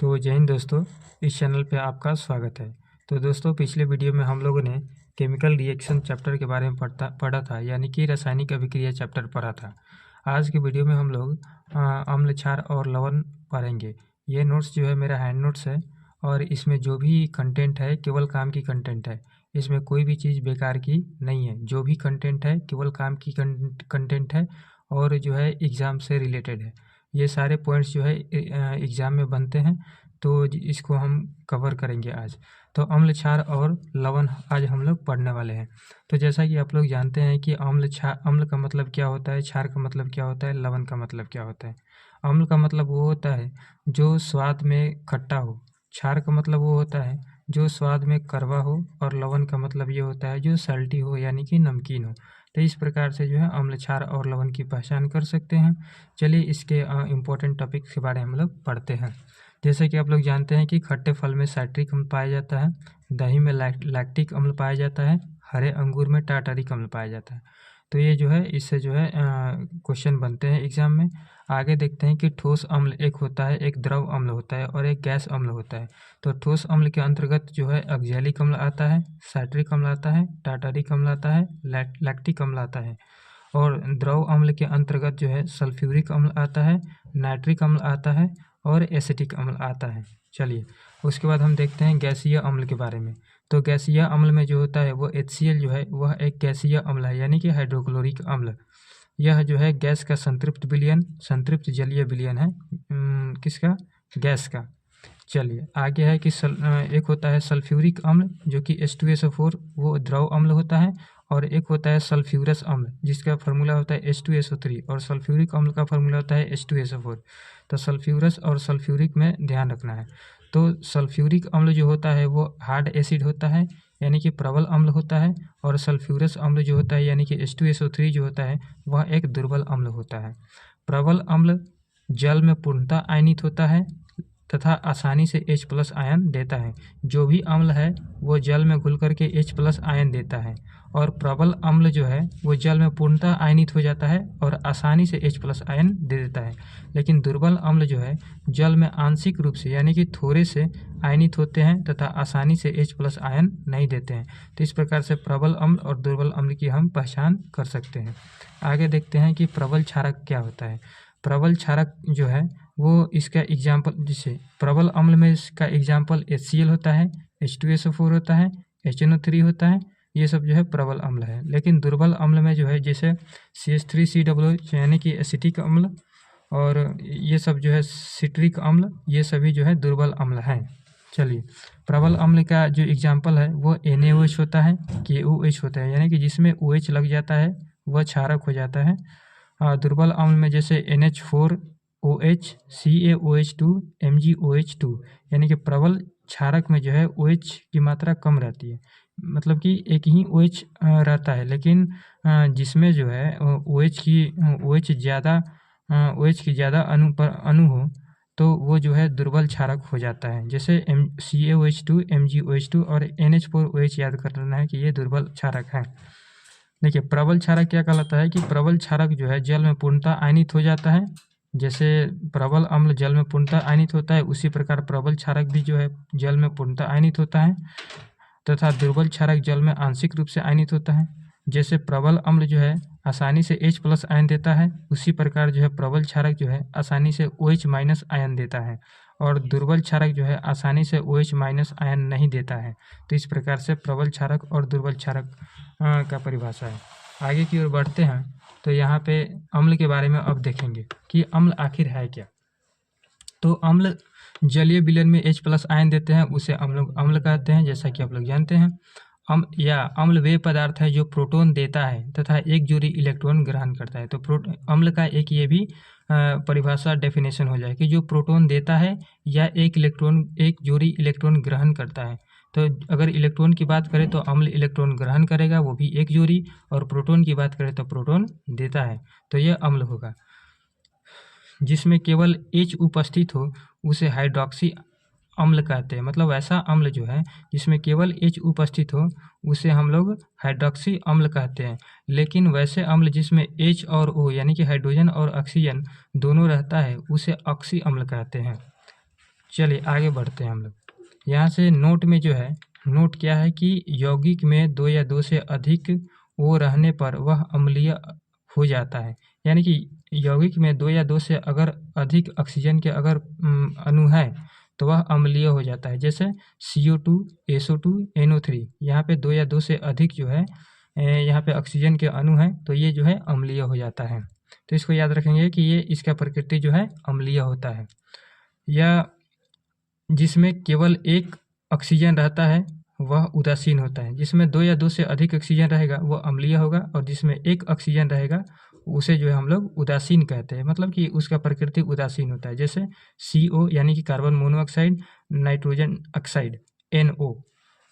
तो जय हिंद दोस्तों, इस चैनल पे आपका स्वागत है। तो दोस्तों, पिछले वीडियो में हम लोगों ने केमिकल रिएक्शन चैप्टर के बारे में पढ़ा था, यानी कि रासायनिक अभिक्रिया चैप्टर पढ़ा था। आज के वीडियो में हम लोग अम्ल, क्षार और लवण पढ़ेंगे। ये नोट्स जो है मेरा हैंड नोट्स है और इसमें जो भी कंटेंट है केवल काम की कंटेंट है। इसमें कोई भी चीज़ बेकार की नहीं है। जो भी कंटेंट है केवल काम की कंटेंट है और जो है एग्ज़ाम से रिलेटेड है। ये सारे पॉइंट्स जो है एग्ज़ाम में बनते हैं, तो इसको हम कवर करेंगे आज। तो अम्ल, क्षार और लवण आज हम लोग पढ़ने वाले हैं। तो जैसा कि आप लोग जानते हैं कि अम्ल का मतलब क्या होता है, क्षार का मतलब क्या होता है, लवण का मतलब क्या होता है। अम्ल का मतलब वो होता है जो स्वाद में खट्टा हो, क्षार का मतलब वो होता है जो स्वाद में कड़वा हो, और लवण का मतलब ये होता है जो सल्टी हो, यानी कि नमकीन हो। तो इस प्रकार से जो है अम्ल, क्षार और लवण की पहचान कर सकते हैं। चलिए इसके इम्पोर्टेंट टॉपिक के बारे में हम लोग पढ़ते हैं। जैसे कि आप लोग जानते हैं कि खट्टे फल में साइट्रिक अम्ल पाया जाता है, दही में लैक्टिक अम्ल पाया जाता है, हरे अंगूर में टार्टारिक अम्ल पाया जाता है। तो ये जो है इससे जो है क्वेश्चन बनते हैं एग्जाम में। आगे देखते हैं कि ठोस अम्ल एक होता है, एक द्रव अम्ल होता है और एक गैस अम्ल होता है। तो ठोस अम्ल के अंतर्गत जो है ऑक्जेलिक अम्ल आता है, साइट्रिक अम्ल आता है, टार्टारिक अम्ल आता है, लैक्टिक अम्ल आता है। और द्रव अम्ल के अंतर्गत जो है सल्फ्यूरिक अम्ल आता है, नाइट्रिक अम्ल आता है और एसिटिक अम्ल आता है। चलिए उसके बाद हम देखते हैं गैसीय अम्ल के बारे में। तो गैसीय अम्ल में जो होता है वो HCl जो है वह एक गैसीय अम्ल है, यानी कि हाइड्रोक्लोरिक अम्ल। यह जो है गैस का संतृप्त जलीय विलयन है। किसका? गैस का। चलिए आगे है कि एक होता है सल्फ्यूरिक अम्ल जो कि H2SO4, वो द्रव अम्ल होता है। और एक होता है सल्फ्यूरस अम्ल जिसका फार्मूला होता है H2SO3, और सल्फ्यूरिक अम्ल का फार्मूला होता है H2SO4। तो सल्फ्यूरस और सल्फ्यूरिक में ध्यान रखना है। तो सल्फ्यूरिक अम्ल जो होता है वो हार्ड एसिड होता है, यानी कि प्रबल अम्ल होता है। और सल्फ्यूरस अम्ल जो होता है यानी कि H2SO3 जो होता है वह एक दुर्बल अम्ल होता है। प्रबल अम्ल जल में पूर्णतः आयनित होता है तथा आसानी से H+ आयन देता है। जो भी अम्ल है वो जल में घुल करके H+ आयन देता है। और प्रबल अम्ल जो है वो जल में पूर्णतः आयनित हो जाता है और आसानी से H+ आयन दे देता है। लेकिन दुर्बल अम्ल जो है जल में आंशिक रूप से यानी कि थोड़े से आयनित होते हैं तथा आसानी से H+ आयन नहीं देते हैं। तो इस प्रकार से प्रबल अम्ल और दुर्बल अम्ल की हम पहचान कर सकते हैं। आगे देखते हैं कि प्रबल क्षारक क्या होता है। प्रबल क्षारक जो है वो इसका एग्जाम्पल, जैसे प्रबल अम्ल में इसका एग्जाम्पल HCl होता है, H2SO4 होता है, HNO3 होता है। ये सब जो है प्रबल अम्ल है। लेकिन दुर्बल अम्ल में जो है जैसे CH3COOH यानी कि एसिटिक अम्ल, और ये सब जो है सिट्रिक अम्ल, ये सभी जो है दुर्बल अम्ल हैं। चलिए प्रबल अम्ल का जो एग्जाम्पल है वो NaOH होता है, KOH होता है, यानी कि जिसमें OH लग जाता है वह क्षारक हो जाता है। दुर्बल अम्ल में जैसे NH4OH, CaOH2, MgOH2, यानी कि प्रबल क्षारक में जो है OH की मात्रा कम रहती है। मतलब कि एक ही OH रहता है, लेकिन जिसमें जो है OH की ज़्यादा अणु हो तो वो जो है दुर्बल क्षारक हो जाता है। जैसे CaOH2, MgOH2 और NH4OH याद करना है कि ये दुर्बल क्षारक है। देखिए प्रबल क्षारक क्या कहलाता है कि प्रबल क्षारक जो है जल में पूर्णतः आयनित हो जाता है। जैसे प्रबल अम्ल जल में पूर्णतः आयनित होता है, उसी प्रकार प्रबल क्षारक भी जो है जल में पूर्णतः आयनित होता है तथा दुर्बल क्षारक जल में आंशिक रूप से आयनित होता है। जैसे प्रबल अम्ल जो है आसानी से H+ आयन देता है, उसी प्रकार जो है प्रबल क्षारक जो है आसानी से OH- आयन देता है। और दुर्बल क्षारक जो है आसानी से OH- आयन नहीं देता है। तो इस प्रकार से प्रबल क्षारक और दुर्बल क्षारक का परिभाषा है। आगे की ओर बढ़ते हैं तो यहाँ पे अम्ल के बारे में अब देखेंगे कि अम्ल आखिर है क्या। तो अम्ल जलीय विलयन में H+ आयन देते हैं, उसे हम लोग अम्ल कहते हैं, जैसा कि आप लोग जानते हैं। अम्ल वे पदार्थ है जो प्रोटॉन देता है तथा एक जोड़ी इलेक्ट्रॉन ग्रहण करता है। तो अम्ल का एक ये भी परिभाषा डेफिनेशन हो जाए कि जो प्रोटॉन देता है या एक जोड़ी इलेक्ट्रॉन ग्रहण करता है। तो अगर इलेक्ट्रॉन की बात करें तो अम्ल इलेक्ट्रॉन ग्रहण करेगा, वो भी एक जोड़ी, और प्रोटॉन की बात करें तो प्रोटॉन देता है, तो यह अम्ल होगा। जिसमें केवल H उपस्थित हो उसे हाइड्रोक्सी अम्ल कहते हैं। मतलब ऐसा अम्ल जो है जिसमें केवल H उपस्थित हो उसे हम लोग हाइड्रोक्सी अम्ल कहते हैं। लेकिन वैसे अम्ल जिसमें H और O यानी कि हाइड्रोजन और ऑक्सीजन दोनों रहता है उसे ऑक्सी अम्ल कहते हैं। चलिए आगे बढ़ते हैं हम लोग। यहाँ से नोट में जो है, नोट क्या है कि यौगिक में 2 या 2 से अधिक ओ रहने पर वह अम्लीय हो जाता है। यानी कि यौगिक में 2 या 2 से अगर अधिक ऑक्सीजन के अगर अणु है तो वह अम्लीय हो जाता है। जैसे CO2, SO2, NO3, यहाँ पे 2 या 2 से अधिक जो है यहाँ पे ऑक्सीजन के अणु हैं तो ये जो है अम्लीय हो जाता है। तो इसको याद रखेंगे कि ये इसका प्रकृति जो है अम्लीय होता है। या जिसमें केवल एक ऑक्सीजन रहता है वह उदासीन होता है। जिसमें 2 या 2 से अधिक ऑक्सीजन रहेगा वह अम्लीय होगा, और जिसमें एक ऑक्सीजन रहेगा उसे जो है हम लोग उदासीन कहते हैं, मतलब कि उसका प्रकृति उदासीन होता है। जैसे CO यानी कि carbon monoxide, nitrogen oxide NO।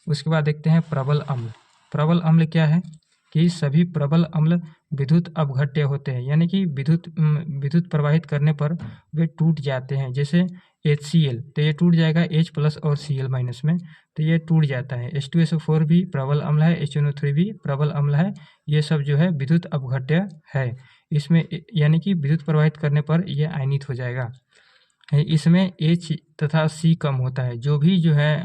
उसके बाद देखते हैं प्रबल अम्ल। प्रबल अम्ल क्या है कि सभी प्रबल अम्ल विद्युत अपघट्य होते हैं, यानी कि विद्युत प्रवाहित करने पर वे टूट जाते हैं। जैसे HCl तो ये टूट जाएगा H+ और Cl- में, तो ये टूट जाता है। H2SO4 भी प्रबल अम्ल है, HNO3 भी प्रबल अम्ल है। ये सब जो है विद्युत अपघट्य है इसमें, यानी कि विद्युत प्रवाहित करने पर ये आयनित हो जाएगा। इसमें H तथा C कम होता है। जो भी जो है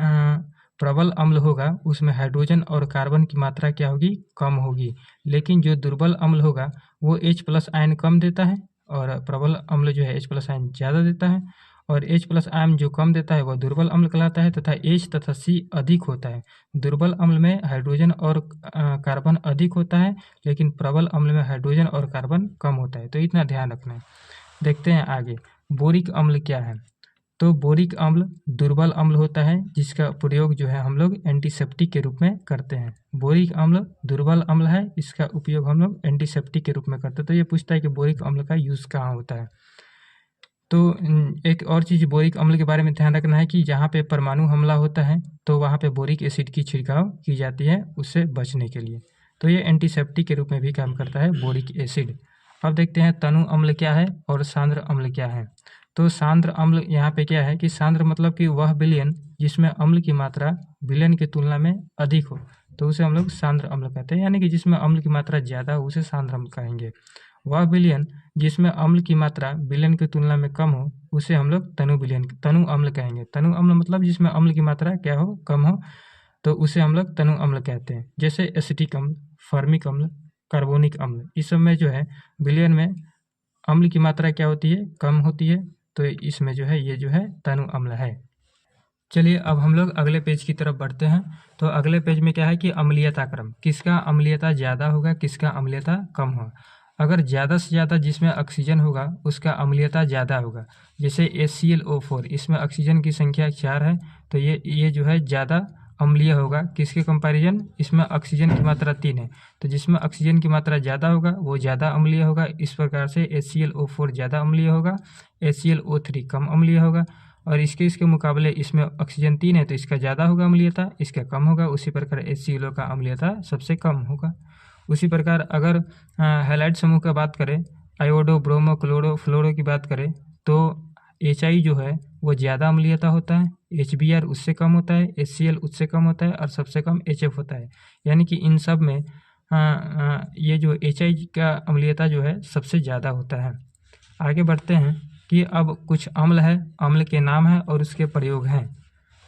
प्रबल अम्ल होगा उसमें हाइड्रोजन और कार्बन की मात्रा क्या होगी, कम होगी। लेकिन जो दुर्बल अम्ल होगा वो H+ आयन कम देता है, और प्रबल अम्ल जो है H+ आयन ज़्यादा देता है। और H+ आयन जो कम देता है वह दुर्बल अम्ल कहलाता है, तथा H तथा C अधिक होता है। दुर्बल अम्ल में हाइड्रोजन और कार्बन अधिक होता है, लेकिन प्रबल अम्ल में हाइड्रोजन और कार्बन कम होता है। तो इतना ध्यान रखना है। देखते हैं आगे, बोरिक अम्ल क्या है। तो बोरिक अम्ल दुर्बल अम्ल होता है, जिसका प्रयोग जो है हम लोग एंटीसेप्टिक के रूप में करते हैं। बोरिक अम्ल दुर्बल अम्ल है, इसका उपयोग हम लोग एंटीसेप्टिक के रूप में करते हैं। तो ये पूछता है कि बोरिक अम्ल का यूज़ कहाँ होता है। तो एक और चीज़ बोरिक अम्ल के बारे में ध्यान रखना है कि जहाँ पे परमाणु हमला होता है तो वहाँ पे बोरिक एसिड की छिड़काव की जाती है उससे बचने के लिए। तो ये एंटीसेप्टिक के रूप में भी काम करता है बोरिक एसिड। अब देखते हैं तनु अम्ल क्या है और सांद्र अम्ल क्या है। तो सांद्र अम्ल यहाँ पे क्या है कि सांद्र मतलब कि वह विलयन जिसमें अम्ल की मात्रा विलयन की तुलना में अधिक हो, तो उसे हम लोग सांद्र अम्ल कहते हैं। यानी कि जिसमें अम्ल की मात्रा ज़्यादा हो उसे सांद्र अम्ल कहेंगे। वह विलयन जिसमें अम्ल की मात्रा विलयन की तुलना में कम हो उसे हम लोग तनु अम्ल कहेंगे। तनु अम्ल मतलब जिसमें अम्ल की मात्रा क्या हो, कम हो, तो उसे हम लोग तनु अम्ल कहते हैं। जैसे एसिटिक अम्ल, फॉर्मिक अम्ल, कार्बोनिक अम्ल, इस सब में जो है विलयन में अम्ल की मात्रा क्या होती है, कम होती है। तो इसमें जो है ये जो है तनु अम्ल है। चलिए अब हम लोग अगले पेज की तरफ बढ़ते हैं। तो अगले पेज में क्या है कि अम्लीयता क्रम, किसका अम्लीयता ज़्यादा होगा, किसका अम्लीयता कम होगा। अगर ज़्यादा से ज़्यादा जिसमें ऑक्सीजन होगा उसका अम्लीयता ज़्यादा होगा। जैसे HClO4, इसमें ऑक्सीजन की संख्या 4 है, तो ये जो है ज़्यादा अम्लीय होगा। किसके कंपैरिजन, इसमें ऑक्सीजन की मात्रा 3 है, तो जिसमें ऑक्सीजन की मात्रा ज़्यादा होगा वो ज़्यादा अम्लीय होगा। इस प्रकार से HClO4 ज़्यादा अम्लीय होगा, HClO3 कम अम्लीय होगा। और इसके मुकाबले इसमें ऑक्सीजन 3 है तो इसका ज़्यादा होगा अम्लीयता, इसका कम होगा। उसी प्रकार HClO का अम्लीयता सबसे कम होगा। उसी प्रकार अगर हैलाइड समूह का बात करें, आयोडो, ब्रोमो, क्लोरो, फ्लोरो की बात करें, तो HI जो है वो ज़्यादा अम्लीयता होता है, HBr उससे कम होता है, HCl उससे कम होता है, और सबसे कम HF होता है। यानी कि इन सब में ये जो HI का अम्लीयता जो है सबसे ज़्यादा होता है। आगे बढ़ते हैं कि अब कुछ अम्ल है, अम्ल के नाम है और उसके प्रयोग हैं,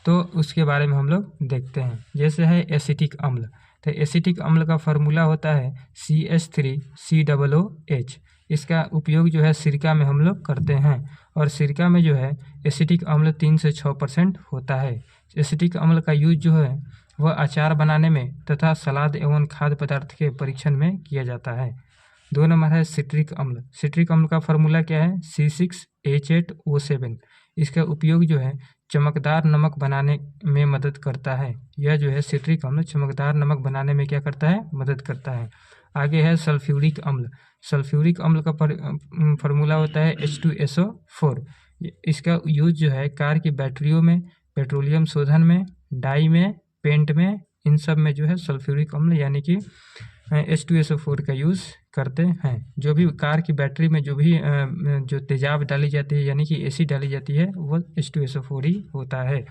तो उसके बारे में हम लोग देखते हैं। जैसे है एसिटिक अम्ल, तो एसिटिक अम्ल का फार्मूला होता है CH3COOH। इसका उपयोग जो है सिरका में हम लोग करते हैं, और सिरका में जो है एसिटिक अम्ल 3 से 6% होता है। एसिटिक अम्ल का यूज जो है वह अचार बनाने में तथा सलाद एवं खाद्य पदार्थ के परीक्षण में किया जाता है। 2 नंबर है सिट्रिक अम्ल। सिट्रिक अम्ल का फार्मूला क्या है, C6H8O7। इसका उपयोग जो है चमकदार नमक बनाने में मदद करता है। यह जो है सिट्रिक अम्ल चमकदार नमक बनाने में क्या करता है, मदद करता है। आगे है सल्फ्यूरिक अम्ल। सल्फ्यूरिक अम्ल का फार्मूला होता है H2SO4। इसका यूज जो है कार की बैटरियों में, पेट्रोलियम शोधन में, डाई में, पेंट में, इन सब में जो है सल्फ्यूरिक अम्ल यानी कि H2SO4 का यूज़ करते हैं। जो भी कार की बैटरी में जो भी जो तेजाब डाली जाती है यानी कि एसिड डाली जाती है वो H2SO4 ही होता है।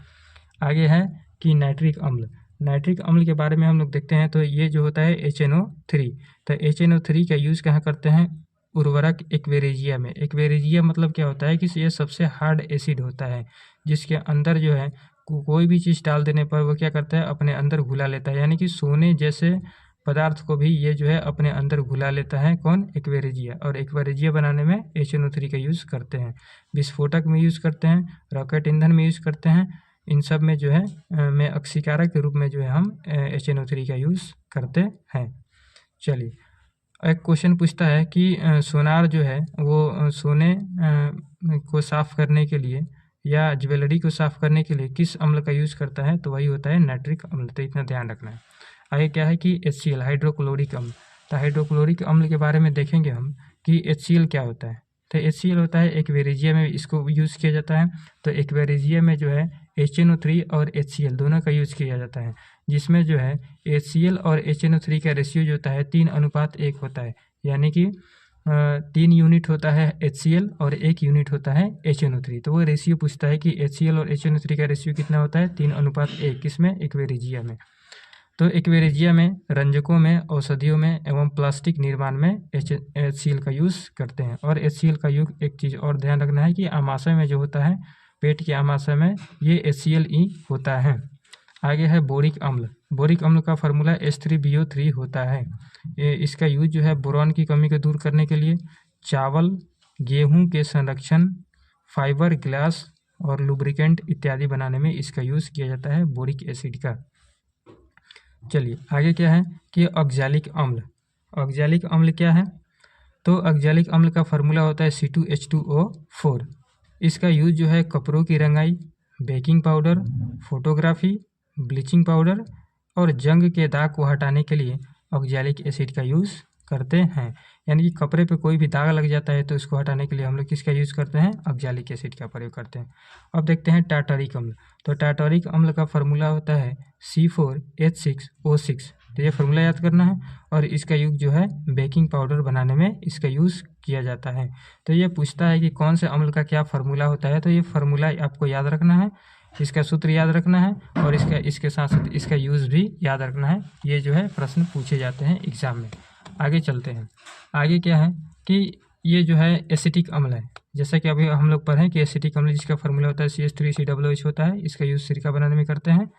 आगे है कि नाइट्रिक अम्ल। नाइट्रिक अम्ल के बारे में हम लोग देखते हैं, तो ये जो होता है HNO3। तो HNO3 का यूज़ कहाँ करते हैं, उर्वरक एक्वेरेजिया में। एक्वेरेजिया मतलब क्या होता है कि ये सबसे हार्ड एसिड होता है, जिसके अंदर जो है कोई भी चीज़ डाल देने पर वो क्या करता है, अपने अंदर घुला लेता है। यानी कि सोने जैसे पदार्थ को भी ये जो है अपने अंदर घुला लेता है। कौन? एक्वेरिजिया। और एक्वेरिजिया बनाने में HNO3 का यूज़ करते हैं, विस्फोटक में यूज़ करते हैं, रॉकेट ईंधन में यूज़ करते हैं। इन सब में जो है में अक्सीकारक के रूप में जो है हम HNO3 का यूज़ करते हैं। चलिए, एक क्वेश्चन पूछता है कि सोनार जो है वो सोने को साफ़ करने के लिए या ज्वेलरी को साफ़ करने के लिए किस अम्ल का यूज़ करता है? तो वही होता है नाइट्रिक अम्ल। तो इतना ध्यान रखना है। आगे क्या है कि HCl हाइड्रोक्लोरिक अम्ल। तो हाइड्रोक्लोरिक अम्ल के बारे में देखेंगे हम कि HCl क्या होता है। तो HCl होता है एक्वेरिजिया में इसको यूज़ किया जाता है। तो एक्वेरिजिया में जो है HNO3 और HCl दोनों का यूज़ किया जाता है, जिसमें जो है HCl और HNO3 का रेशियो जो होता है 3:1 होता है। यानी कि 3 यूनिट होता है HCl और 1 यूनिट होता है HNO3। तो वो रेशियो पूछता है कि HCl और HNO3 का रेशियो कितना होता है? 3:1। किसमें? एक्वेरिजिया में। तो एक्वेरिजिया में रंजकों में, औषधियों में एवं प्लास्टिक निर्माण में HCl का यूज़ करते हैं। और HCl का यूज एक चीज़ और ध्यान रखना है कि आमाशय में जो होता है, पेट के आमाशय में, ये HCl ही होता है। आगे है बोरिक अम्ल। बोरिक अम्ल का फार्मूला H3BO3 होता है। इसका यूज जो है बोरॉन की कमी को दूर करने के लिए, चावल गेहूं के संरक्षण, फाइबर, ग्लास और लुब्रिकेंट इत्यादि बनाने में इसका यूज़ किया जाता है, बोरिक एसिड का। चलिए, आगे क्या है कि ऑक्जेलिक अम्ल। ऑक्जेलिक अम्ल क्या है? तो ऑक्जेलिक अम्ल का फार्मूला होता है C2H2O4। इसका यूज जो है कपड़ों की रंगाई, baking powder, photography, bleaching powder और जंग के दाग को हटाने के लिए ऑक्जेलिक एसिड का यूज़ करते हैं। यानी कि कपड़े पे कोई भी दाग लग जाता है तो उसको हटाने के लिए हम लोग किसका यूज़ करते हैं? ऑक्जेलिक एसिड का प्रयोग करते हैं। अब देखते हैं टार्टारिक अम्ल। तो टार्टारिक अम्ल का फार्मूला होता है C4H6O6। तो ये फार्मूला याद करना है। और इसका यूज जो है बेकिंग पाउडर बनाने में इसका यूज़ किया जाता है। तो ये पूछता है कि कौन से अम्ल का क्या फार्मूला होता है। तो ये फार्मूला आपको याद रखना है, इसका सूत्र याद रखना है और इसके साथ साथ इसका यूज़ भी याद रखना है। ये जो है प्रश्न पूछे जाते हैं एग्जाम में। आगे चलते हैं। आगे क्या है कि ये जो है एसिटिक अम्ल है। जैसा कि अभी हम लोग पढ़ें कि एसिटिक अम्ल जिसका फार्मूला होता है CH3COOH होता है, इसका यूज़ सिरका बनाने में करते हैं।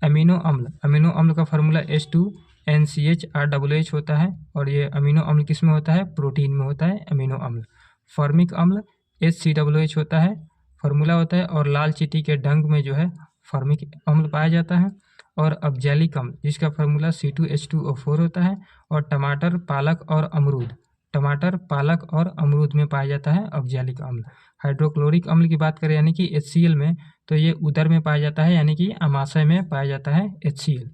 अमीनो अम्ल। अमीनो अम्ल का फार्मूला H2NCHROOH होता है और ये अमीनो अम्ल किस में होता है? प्रोटीन में होता है अमीनो अम्ल। फॉर्मिक अम्ल HCOOH होता है, फार्मूला होता है। और लाल चींटी के डंक में जो है फॉर्मिक अम्ल पाया जाता है। और ऑक्जेलिक अम्ल जिसका फार्मूला C2H2O4 होता है। और टमाटर, पालक और अमरूद, टमाटर, पालक और अमरूद में पाया जाता है ऑक्जेलिक अम्ल। हाइड्रोक्लोरिक अम्ल की बात करें यानी कि HCl में, तो ये उदर में पाया जाता है, यानी कि आमाशय में पाया जाता है HCl।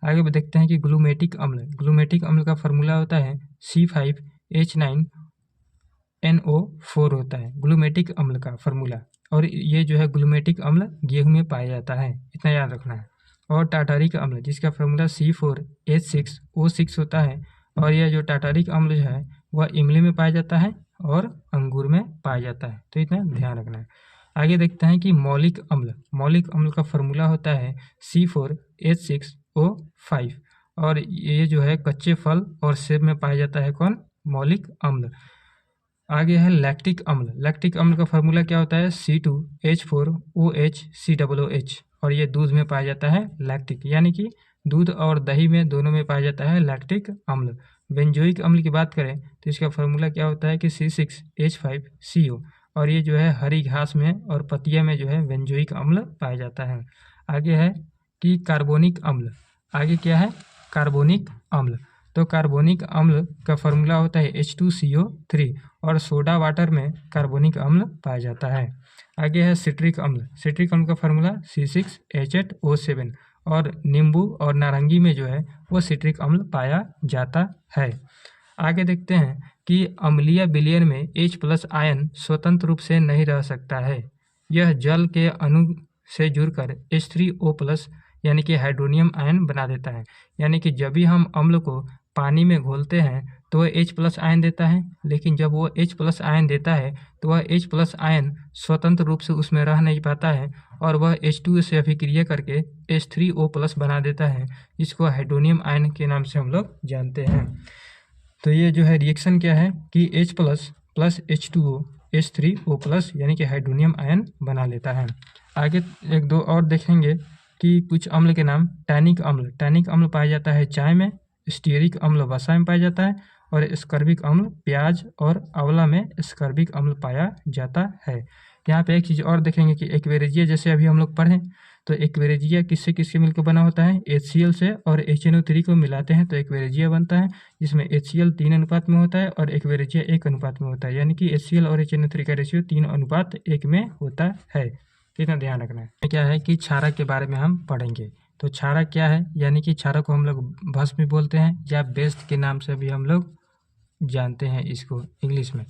आगे देखते हैं कि ग्लूमेटिक अम्ल। ग्लूमेटिक अम्ल का फार्मूला होता है C5H9NO4 होता है, ग्लूमेटिक अम्ल का फार्मूला। और ये जो है ग्लूमेटिक अम्ल गेहूं में पाया जाता है, इतना याद रखना है। और टार्टारिक अम्ल जिसका फार्मूला C4H6O6 होता है। और यह जो टार्टारिक अम्ल जो है वह इमली में पाया जाता है और अंगूर में पाया जाता है, तो इतना ध्यान रखना है। आगे देखते हैं कि मौलिक अम्ल। मौलिक अम्ल का फार्मूला होता है C4H6O5 और ये जो है कच्चे फल और सेब में पाया जाता है। कौन? मौलिक अम्ल। आगे है लैक्टिक अम्ल। लैक्टिक अम्ल का फार्मूला क्या होता है? C2H4OHCOOH और ये दूध में पाया जाता है लैक्टिक, यानी कि दूध और दही में दोनों में पाया जाता है लैक्टिक अम्ल। बेंजोइक अम्ल की बात करें तो इसका फार्मूला क्या होता है कि C6H5CO और ये जो है हरी घास में और पतिया में जो है बेंजोइक अम्ल पाया जाता है। आगे है कि कार्बोनिक अम्ल। आगे क्या है? कार्बोनिक अम्ल। तो कार्बोनिक अम्ल का फार्मूला होता है H2CO3 और सोडा वाटर में कार्बोनिक अम्ल पाया जाता है। आगे है सिट्रिक अम्ल। सिट्रिक अम्ल का फार्मूला C6H8O7 और नींबू और नारंगी में जो है वो सिट्रिक अम्ल पाया जाता है। आगे देखते हैं कि अम्लीय विलयन में H+ आयन स्वतंत्र रूप से नहीं रह सकता है। यह जल के अणु से जुड़कर H3O+ यानी कि हाइड्रोनियम आयन बना देता है। यानी कि जब भी हम अम्ल को पानी में घोलते हैं तो वह H+ आयन देता है, लेकिन जब वो H+ आयन देता है तो वह H+ आयन स्वतंत्र रूप से उसमें रह नहीं पाता है और वह H2O से अभिक्रिया करके H3O+ बना देता है, जिसको हाइड्रोनियम आयन के नाम से हम लोग जानते हैं। तो ये जो है रिएक्शन क्या है कि H+ + H2O H3O+ यानी कि हाइड्रोनियम आयन बना लेता है। आगे एक दो और देखेंगे कि कुछ अम्ल के नाम। टैनिक अम्ल पाया जाता है चाय में, स्टीयरिक अम्ल वसा में पाया जाता है, और स्कर्बिक अम्ल प्याज और आंवला में स्कर्बिक अम्ल पाया जाता है। यहाँ पे एक चीज़ और देखेंगे कि एक्वेरेजिया, जैसे अभी हम लोग पढ़ें, तो एक्वेरेजिया किससे किसके मिलकर बना होता है, HCl से और HNO3 को मिलाते हैं तो एक्वेरेजिया बनता है, जिसमें HCl 3 अनुपात में होता है और एक्वेरेजिया 1 अनुपात में होता है। यानी कि HCl और HNO3 का रेशियो 3:1 में होता है। कितना ध्यान रखना है। क्या है कि क्षारक के बारे में हम पढ़ेंगे। तो क्षारक क्या है, यानी कि क्षारक को हम लोग भस्म भी बोलते हैं या बेस्ट के नाम से भी हम लोग जानते हैं इसको इंग्लिश में।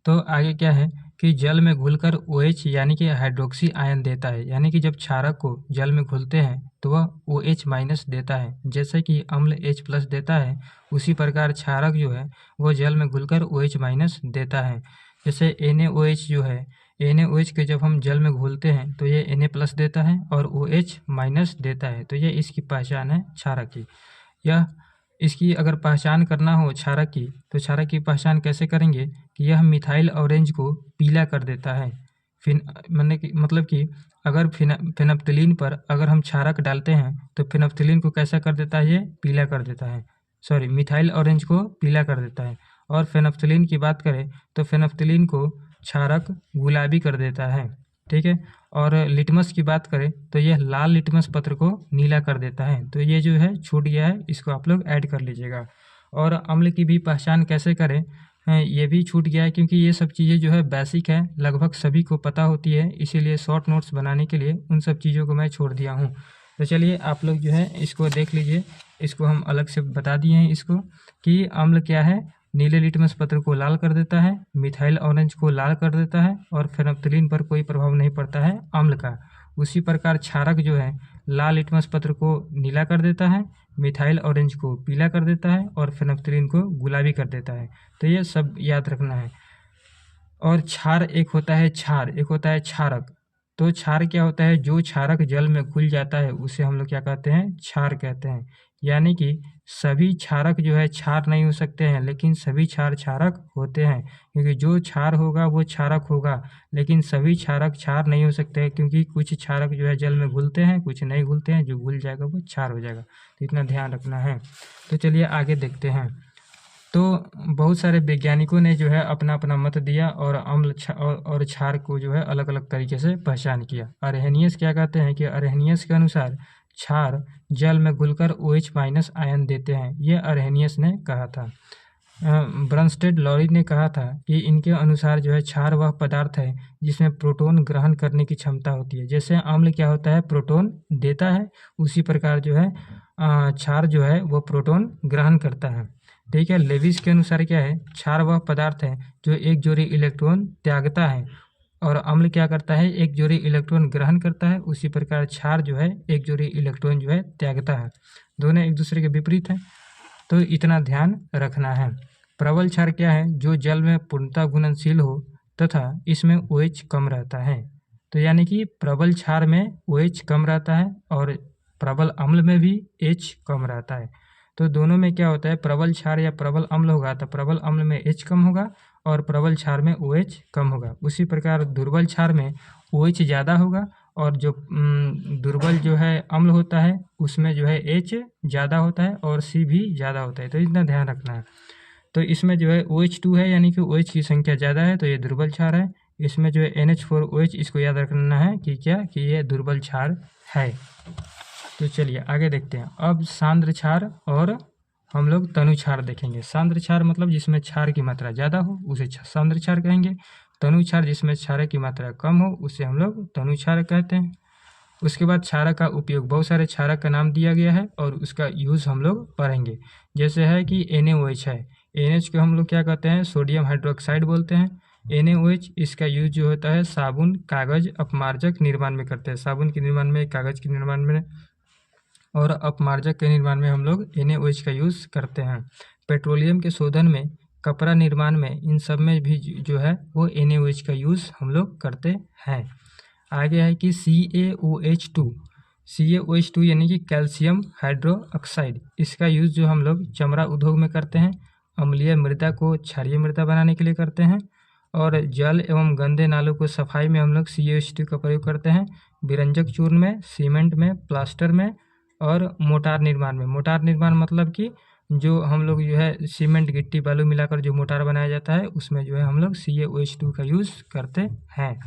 तो आगे क्या है कि जल में घुलकर OH यानी कि हाइड्रोक्सी आयन देता है। यानी कि जब क्षारक को जल में घुलते हैं तो वह OH- देता है। जैसे कि अम्ल H+ देता है, उसी प्रकार क्षारक जो है वो जल में घुलकर OH- देता है। जैसे NaOH जो है, NaOH के जब हम जल में घोलते हैं तो ये Na+ देता है और OH- देता है। तो ये इसकी पहचान है क्षारक की। यह इसकी अगर पहचान करना हो क्षारक की, तो क्षारक की पहचान कैसे करेंगे कि यह मिथाइल ऑरेंज को पीला कर देता है। मतलब कि अगर फेनप्थलीन पर अगर हम क्षारक डालते हैं तो फेनप्थलीन को कैसा कर देता है, ये पीला कर देता है। सॉरी, मिथाइल ऑरेंज को पीला कर देता है। और फेनप्थलीन की बात करें तो फेनप्थलीन को क्षारक गुलाबी कर देता है। ठीक है। और लिटमस की बात करें तो यह लाल लिटमस पत्र को नीला कर देता है। तो ये जो है छूट गया है, इसको आप लोग ऐड कर लीजिएगा। और अम्ल की भी पहचान कैसे करें, ये भी छूट गया है, क्योंकि ये सब चीज़ें जो है बेसिक है, लगभग सभी को पता होती है, इसीलिए शॉर्ट नोट्स बनाने के लिए उन सब चीज़ों को मैं छोड़ दिया हूँ। तो चलिए आप लोग जो है इसको देख लीजिए, इसको हम अलग से बता दिए हैं इसको कि अम्ल क्या है। नीले लिटमस पत्र को लाल कर देता है, मिथाइल ऑरेंज को लाल कर देता है, और फेनप्थलीन पर कोई प्रभाव नहीं पड़ता है अम्ल का। उसी प्रकार क्षारक जो है लाल लिटमस पत्र को नीला कर देता है, मिथाइल ऑरेंज को पीला कर देता है और फेनप्थलीन को गुलाबी कर देता है। तो ये सब याद रखना है। और क्षार एक होता है क्षार, एक होता है क्षारक। तो क्षार क्या होता है, जो क्षारक जल में घुल जाता है उसे हम लोग क्या कहते हैं, क्षार कहते हैं। यानी कि सभी क्षारक जो है क्षार नहीं हो सकते हैं, लेकिन सभी क्षार क्षारक होते हैं। क्योंकि जो क्षार होगा वो क्षारक होगा, लेकिन सभी क्षारक क्षार नहीं हो सकते हैं, क्योंकि कुछ क्षारक जो है जल में घुलते हैं, कुछ नहीं घुलते हैं। जो घुल जाएगा वो क्षार हो जाएगा। तो इतना ध्यान रखना है। तो चलिए आगे देखते हैं। तो बहुत सारे वैज्ञानिकों ने जो है अपना अपना मत दिया और अम्ल और क्षार को जो है अलग अलग तरीके से पहचान किया। अरहेनियस क्या कहते हैं कि अरहेनियस के अनुसार क्षार जल में घुलकर OH- आयन देते हैं। ये अरहेनियस ने कहा था। ब्रनस्टेड लॉरी ने कहा था कि इनके अनुसार जो है क्षार वह पदार्थ है जिसमें प्रोटॉन ग्रहण करने की क्षमता होती है। जैसे अम्ल क्या होता है, प्रोटॉन देता है, उसी प्रकार जो है क्षार जो है वो प्रोटॉन ग्रहण करता है। ठीक है। लेविस के अनुसार क्या है, क्षार वह पदार्थ है जो एक जोड़ी इलेक्ट्रॉन त्यागता है, और अम्ल क्या करता है, एक जोड़ी इलेक्ट्रॉन ग्रहण करता है। उसी प्रकार क्षार जो है एक जोड़ी इलेक्ट्रॉन जो है त्यागता है। दोनों एक दूसरे के विपरीत हैं, तो इतना ध्यान रखना है। प्रबल क्षार क्या है, जो जल में पूर्णतः घुलनशील हो तथा इसमें OH कम रहता है। तो यानी कि प्रबल क्षार में OH कम रहता है और प्रबल अम्ल में भी H कम रहता है। तो दोनों में क्या होता है, प्रबल क्षार या प्रबल अम्ल होगा तो प्रबल अम्ल में H कम होगा और प्रबल क्षार में OH कम होगा। उसी प्रकार दुर्बल क्षार में OH ज़्यादा होगा, और जो दुर्बल जो है अम्ल होता है उसमें जो है H ज़्यादा होता है और C भी ज़्यादा होता है। तो इतना ध्यान रखना है। तो इसमें जो है OH2 है, यानी कि OH की संख्या ज़्यादा है, तो ये दुर्बल क्षार है। इसमें जो है NH4OH, इसको याद रखना है कि क्या, कि ये दुर्बल क्षार है। तो चलिए आगे देखते हैं। अब सांद्र क्षार और हम लोग तनु क्षार देखेंगे। सांद्र क्षार मतलब जिसमें क्षार की मात्रा ज़्यादा हो उसे सांद्र क्षार कहेंगे। तनु क्षार जिसमें क्षार की मात्रा कम हो उसे हम लोग तनु क्षार कहते हैं। उसके बाद क्षारक का उपयोग, बहुत सारे क्षारक का नाम दिया गया है और उसका यूज़ हम लोग पढ़ेंगे। जैसे है कि NaOH है, NH को हम लोग क्या कहते हैं, सोडियम हाइड्रोक्साइड बोलते हैं। NaOH इसका यूज जो होता है साबुन, कागज़, अपमार्जक निर्माण में करते हैं। साबुन के निर्माण में, कागज़ के निर्माण में और अपमार्जक के निर्माण में हम लोग NaOH का यूज़ करते हैं। पेट्रोलियम के शोधन में, कपड़ा निर्माण में, इन सब में भी जो है वो NaOH का यूज़ हम लोग करते हैं। आगे है कि CaOH2 यानी कि कैल्शियम हाइड्रोक्साइड, इसका यूज़ जो हम लोग चमड़ा उद्योग में करते हैं, अम्लीय मृदा को क्षारीय मृदा बनाने के लिए करते हैं, और जल एवं गंदे नालों को सफाई में हम लोग CaOH2 का प्रयोग करते हैं। विरंजक चूर्ण में, सीमेंट में, प्लास्टर में और मोटार निर्माण में। मोटार निर्माण मतलब कि जो हम लोग जो है सीमेंट गिट्टी बालू मिलाकर जो मोटार बनाया जाता है उसमें जो है हम लोग CaOH2 का यूज़ करते हैं।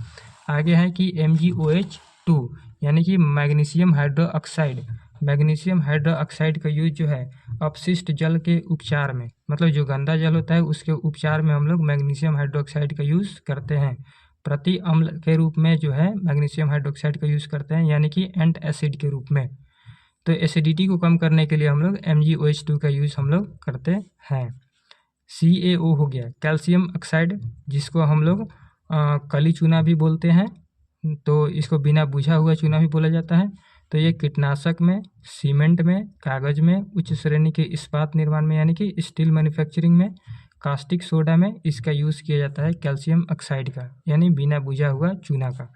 आगे है कि MgOH2 यानी कि मैग्नीशियम हाइड्रोक्साइड। मैग्नीशियम हाइड्रोक्साइड का यूज जो है अपशिष्ट जल के उपचार में, मतलब जो गंदा जल होता है उसके उपचार में हम लोग मैग्नीशियम हाइड्रोक्साइड का यूज़ करते हैं। प्रति अम्ल के रूप में जो है मैग्नीशियम हाइड्रोक्साइड का यूज़ करते हैं, यानी कि एंट एसिड के रूप में। तो एसिडिटी को कम करने के लिए हम लोग MgOH2 का यूज़ हम लोग करते हैं। CaO हो गया कैल्शियम ऑक्साइड, जिसको हम लोग कली चूना भी बोलते हैं, तो इसको बिना बुझा हुआ चूना भी बोला जाता है। तो ये कीटनाशक में, सीमेंट में, कागज़ में, उच्च श्रेणी के इस्पात निर्माण में यानी कि स्टील मैन्युफैक्चरिंग में, कास्टिक सोडा में इसका यूज़ किया जाता है कैल्शियम ऑक्साइड का, यानी बिना बुझा हुआ चूना का।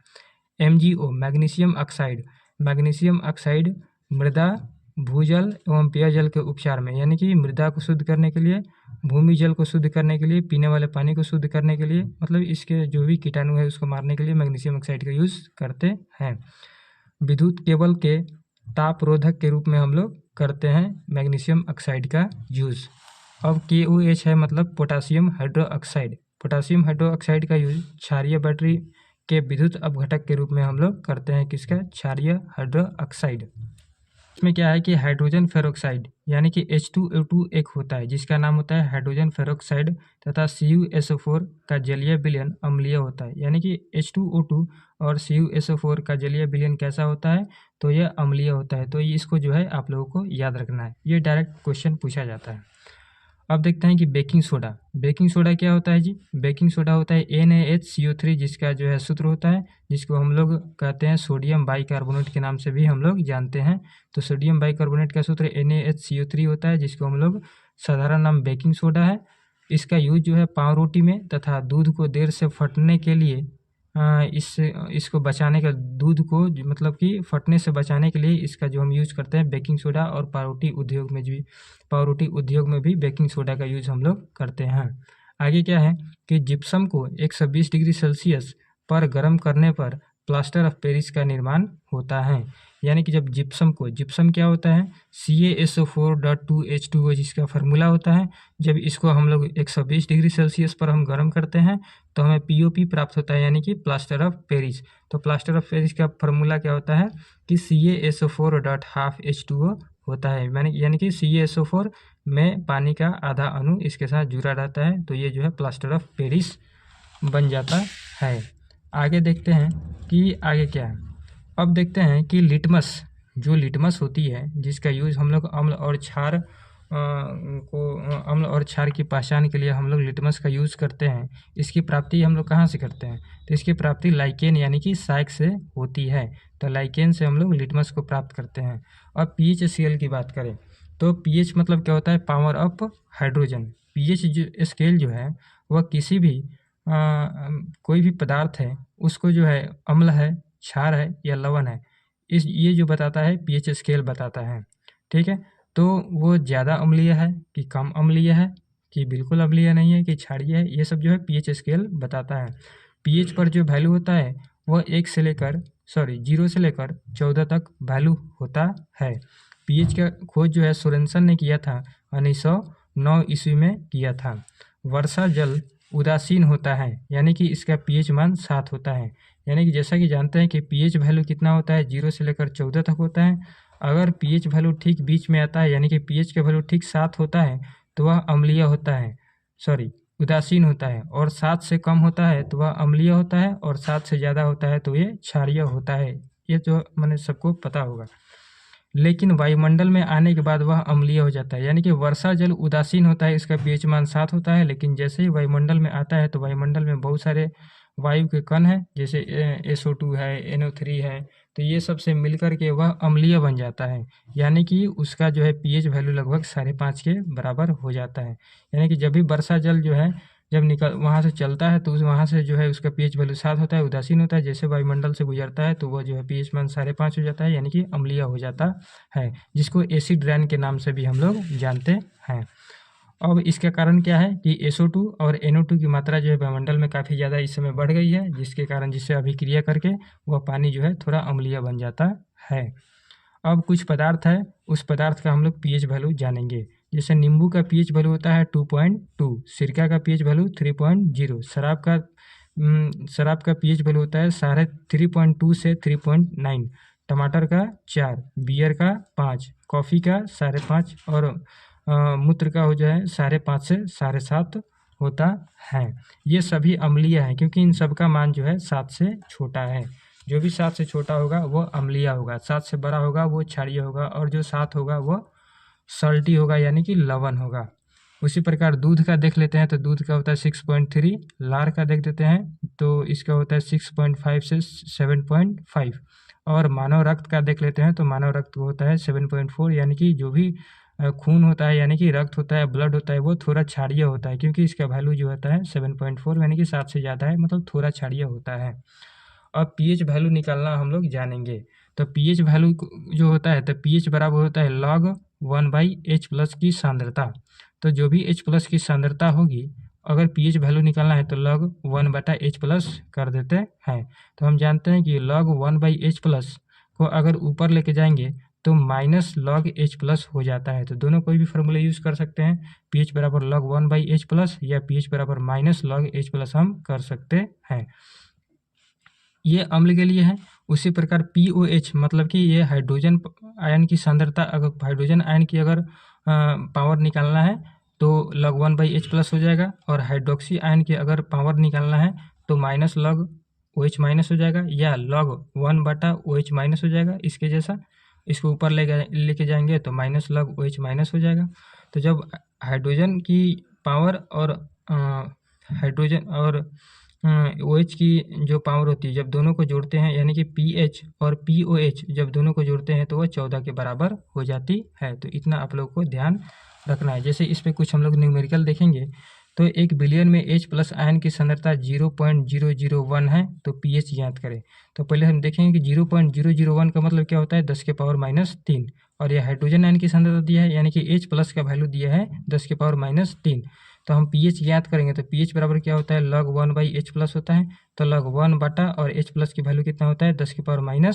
MgO magnesium oxide. Magnesium oxide मृदा, भूजल एवं पेयजल के उपचार में, यानी कि मृदा को शुद्ध करने के लिए, भूमि जल को शुद्ध करने के लिए, पीने वाले पानी को शुद्ध करने के लिए, मतलब इसके जो भी कीटाणु है उसको मारने के लिए मैग्नीशियम ऑक्साइड का यूज़ करते हैं। विद्युत केबल के ताप रोधक के रूप में हम लोग करते हैं मैग्नीशियम ऑक्साइड का यूज़। अब KOH है मतलब पोटासियम हाइड्रोक्साइड। पोटासियम हाइड्रोक्साइड का यूज़ क्षारीय बैटरी के विद्युत अपघटक के रूप में हम लोग करते हैं। किसका? क्षारीय हाइड्रोक्साइड। इसमें क्या है कि हाइड्रोजन फेरोक्साइड यानी कि H2O2 एक होता है जिसका नाम होता है हाइड्रोजन फेरोक्साइड, तथा CuSO4 का जलीय विलयन अम्लीय होता है। यानी कि H2O2 और CuSO4 का जलीय विलयन कैसा होता है? तो यह अम्लीय होता है। तो इसको जो है आप लोगों को याद रखना है, ये डायरेक्ट क्वेश्चन पूछा जाता है। अब देखते हैं कि बेकिंग सोडा। बेकिंग सोडा क्या होता है जी? बेकिंग सोडा होता है NaHCO3, जिसका जो है सूत्र होता है, जिसको हम लोग कहते हैं सोडियम बाइकार्बोनेट के नाम से भी हम लोग जानते हैं। तो सोडियम बाइकार्बोनेट का सूत्र NaHCO3 होता है, जिसको हम लोग साधारण नाम बेकिंग सोडा है। इसका यूज जो है पाव रोटी में तथा दूध को देर से फटने के लिए इसको बचाने का, दूध को मतलब कि फटने से बचाने के लिए इसका जो हम यूज़ करते हैं बेकिंग सोडा, और पावरोटी उद्योग में भी बेकिंग सोडा का यूज़ हम लोग करते हैं। आगे क्या है कि जिप्सम को 120 डिग्री सेल्सियस पर गर्म करने पर प्लास्टर ऑफ पेरिस का निर्माण होता है। यानी कि जब जिप्सम क्या होता है? CaSO4.2H2O जिसका फार्मूला होता है। जब इसको हम लोग 120 डिग्री सेल्सियस पर हम गर्म करते हैं तो हमें POP प्राप्त होता है, यानी कि प्लास्टर ऑफ पेरिस। तो प्लास्टर ऑफ पेरिस का फार्मूला क्या होता है कि CaSO4.5H2O होता है, यानी कि CaSO4 में पानी का आधा अणु इसके साथ जुड़ा रहता है, तो ये जो है प्लास्टर ऑफ पेरिस बन जाता है। आगे देखते हैं कि आगे क्या है। अब देखते हैं कि लिटमस होती है, जिसका यूज़ हम लोग अम्ल और क्षार की पहचान के लिए हम लोग लिटमस का यूज़ करते हैं। इसकी प्राप्ति हम लोग कहाँ से करते हैं? तो इसकी प्राप्ति लाइकेन यानी कि साइक से होती है। तो लाइकेन से हम लोग लिटमस को प्राप्त करते हैं। और pH स्केल की बात करें तो pH मतलब क्या होता है? Power of hydrogen. pH जो स्केल जो है वह किसी भी कोई भी पदार्थ है उसको जो है अम्ल है, क्षार है या लवण है, ये जो बताता है pH स्केल बताता है। ठीक है, तो वो ज़्यादा अम्लीय है कि कम अम्लीय है कि बिल्कुल अम्लीय नहीं है कि क्षारीय है, ये सब जो है pH स्केल बताता है। pH पर जो वैल्यू होता है वह 0 से लेकर 14 तक वैल्यू होता है। pH का खोज जो है सोरेनसन ने किया था 1909 ईस्वी में किया था। वर्षा जल उदासीन होता है, यानी कि इसका pH मान 7 होता है। यानी कि जैसा कि जानते हैं कि pH वैल्यू कितना होता है? 0 से लेकर 14 तक होता है। अगर pH वैल्यू ठीक बीच में आता है, यानी कि pH का वैल्यू ठीक 7 होता है तो वह अम्लीय होता है, उदासीन होता है। और 7 से कम होता है तो वह अम्लीय होता है, और 7 से ज़्यादा होता है तो ये क्षारीय होता है। ये जो मैंने सबको पता होगा। लेकिन वायुमंडल में आने के बाद वह अम्लीय हो जाता है। यानी कि वर्षा जल उदासीन होता है, इसका pH मान 7 होता है, लेकिन जैसे ही वायुमंडल में आता है तो वायुमंडल में बहुत सारे वायु के कण हैं, जैसे SO2 है, NO3 है, तो ये सब से मिलकर के वह अम्लीय बन जाता है। यानी कि उसका जो है pH वैल्यू लगभग 5.5 के बराबर हो जाता है। यानी कि जब भी वर्षा जल जो है जब वहाँ से चलता है तो वहाँ से जो है उसका pH वैल्यू 7 होता है, उदासीन होता है। जैसे वायुमंडल से गुजरता है तो वह जो है pH मान 5.5 हो जाता है, यानी कि अम्लीय हो जाता है, जिसको एसिड रेन के नाम से भी हम लोग जानते हैं। अब इसका कारण क्या है कि SO2 और NO2 की मात्रा जो है वायुमंडल में काफ़ी ज़्यादा इस समय बढ़ गई है, जिसके कारण जिससे अभिक्रिया करके वह पानी जो है थोड़ा अम्लीय बन जाता है। अब कुछ पदार्थ है, उस पदार्थ का हम लोग pH वैल्यू जानेंगे। जैसे नींबू का pH वैल्यू होता है 2.2, सिरका का pH वैल्यू 3.0, शराब का pH वैल्यू होता है 3.2 से 3.9, टमाटर का 4, बियर का 5, कॉफ़ी का 5.5 और मूत्र का हो जाए 5.5 से 7.5 होता है। ये सभी अम्लीय हैं क्योंकि इन सब का मान जो है 7 से छोटा है। जो भी 7 से छोटा होगा वो अम्लीय होगा, 7 से बड़ा होगा वो क्षारीय होगा, और जो 7 होगा वो सल्टी होगा यानी कि लवण होगा। उसी प्रकार दूध का देख लेते हैं तो दूध का होता है 6.3, लार का देख देते हैं तो इसका होता है 6.5 से 7.5, और मानव रक्त का देख लेते हैं तो मानव रक्त होता है 7.4, यानी कि जो भी खून होता है यानी कि रक्त होता है, ब्लड होता है, वो थोड़ा क्षारीय होता है क्योंकि इसका वैल्यू जो होता है 7.4 यानी कि 7 से ज़्यादा है, मतलब थोड़ा क्षारीय होता है। अब pH वैल्यू निकालना हम लोग जानेंगे। तो pH वैल्यू जो होता है तो pH बराबर होता है log 1/H+ की सांद्रता। तो जो भी H+ की सांद्रता होगी, अगर pH वैल्यू निकालना है तो log 1/H+ कर देते हैं। तो हम जानते हैं कि log 1/H+ को अगर ऊपर लेके जाएंगे तो -log H+ हो जाता है। तो दोनों कोई भी फॉर्मूला यूज़ कर सकते हैं, pH बराबर log 1/H+ या pH बराबर -log H+ हम कर सकते हैं। ये अम्ल के लिए है। उसी प्रकार POH मतलब कि ये हाइड्रोजन आयन की सांद्रता, अगर हाइड्रोजन आयन की अगर पावर निकालना है तो log 1/H+ हो जाएगा, और हाइड्रोक्सी आयन की अगर पावर निकालना है तो -log OH- हो जाएगा, या log 1/OH- हो जाएगा इसके जैसा। इसको ऊपर लेके जाएंगे तो -log OH- हो जाएगा। तो जब हाइड्रोजन की पावर और हाइड्रोजन और OH की जो पावर होती है, जब दोनों को जोड़ते हैं यानी कि pH और POH जब दोनों को जोड़ते हैं तो वह 14 के बराबर हो जाती है। तो इतना आप लोग को ध्यान रखना है। जैसे इस पे कुछ हम लोग न्यूमेरिकल देखेंगे तो 1 बिलियन में H+ आयन की सांद्रता 0.001 है, तो pH ज्ञात करें। तो पहले हम देखेंगे कि 0.001 का मतलब क्या होता है 10⁻³ और यह हाइड्रोजन आयन की सांद्रता दिया है यानी कि H+ का वैल्यू दिया है 10⁻³ तो हम pH ज्ञात करेंगे तो pH बराबर क्या होता है log 1/H+ होता है। तो log 1 बटा और H+ की वैल्यू कितना होता है 10⁻³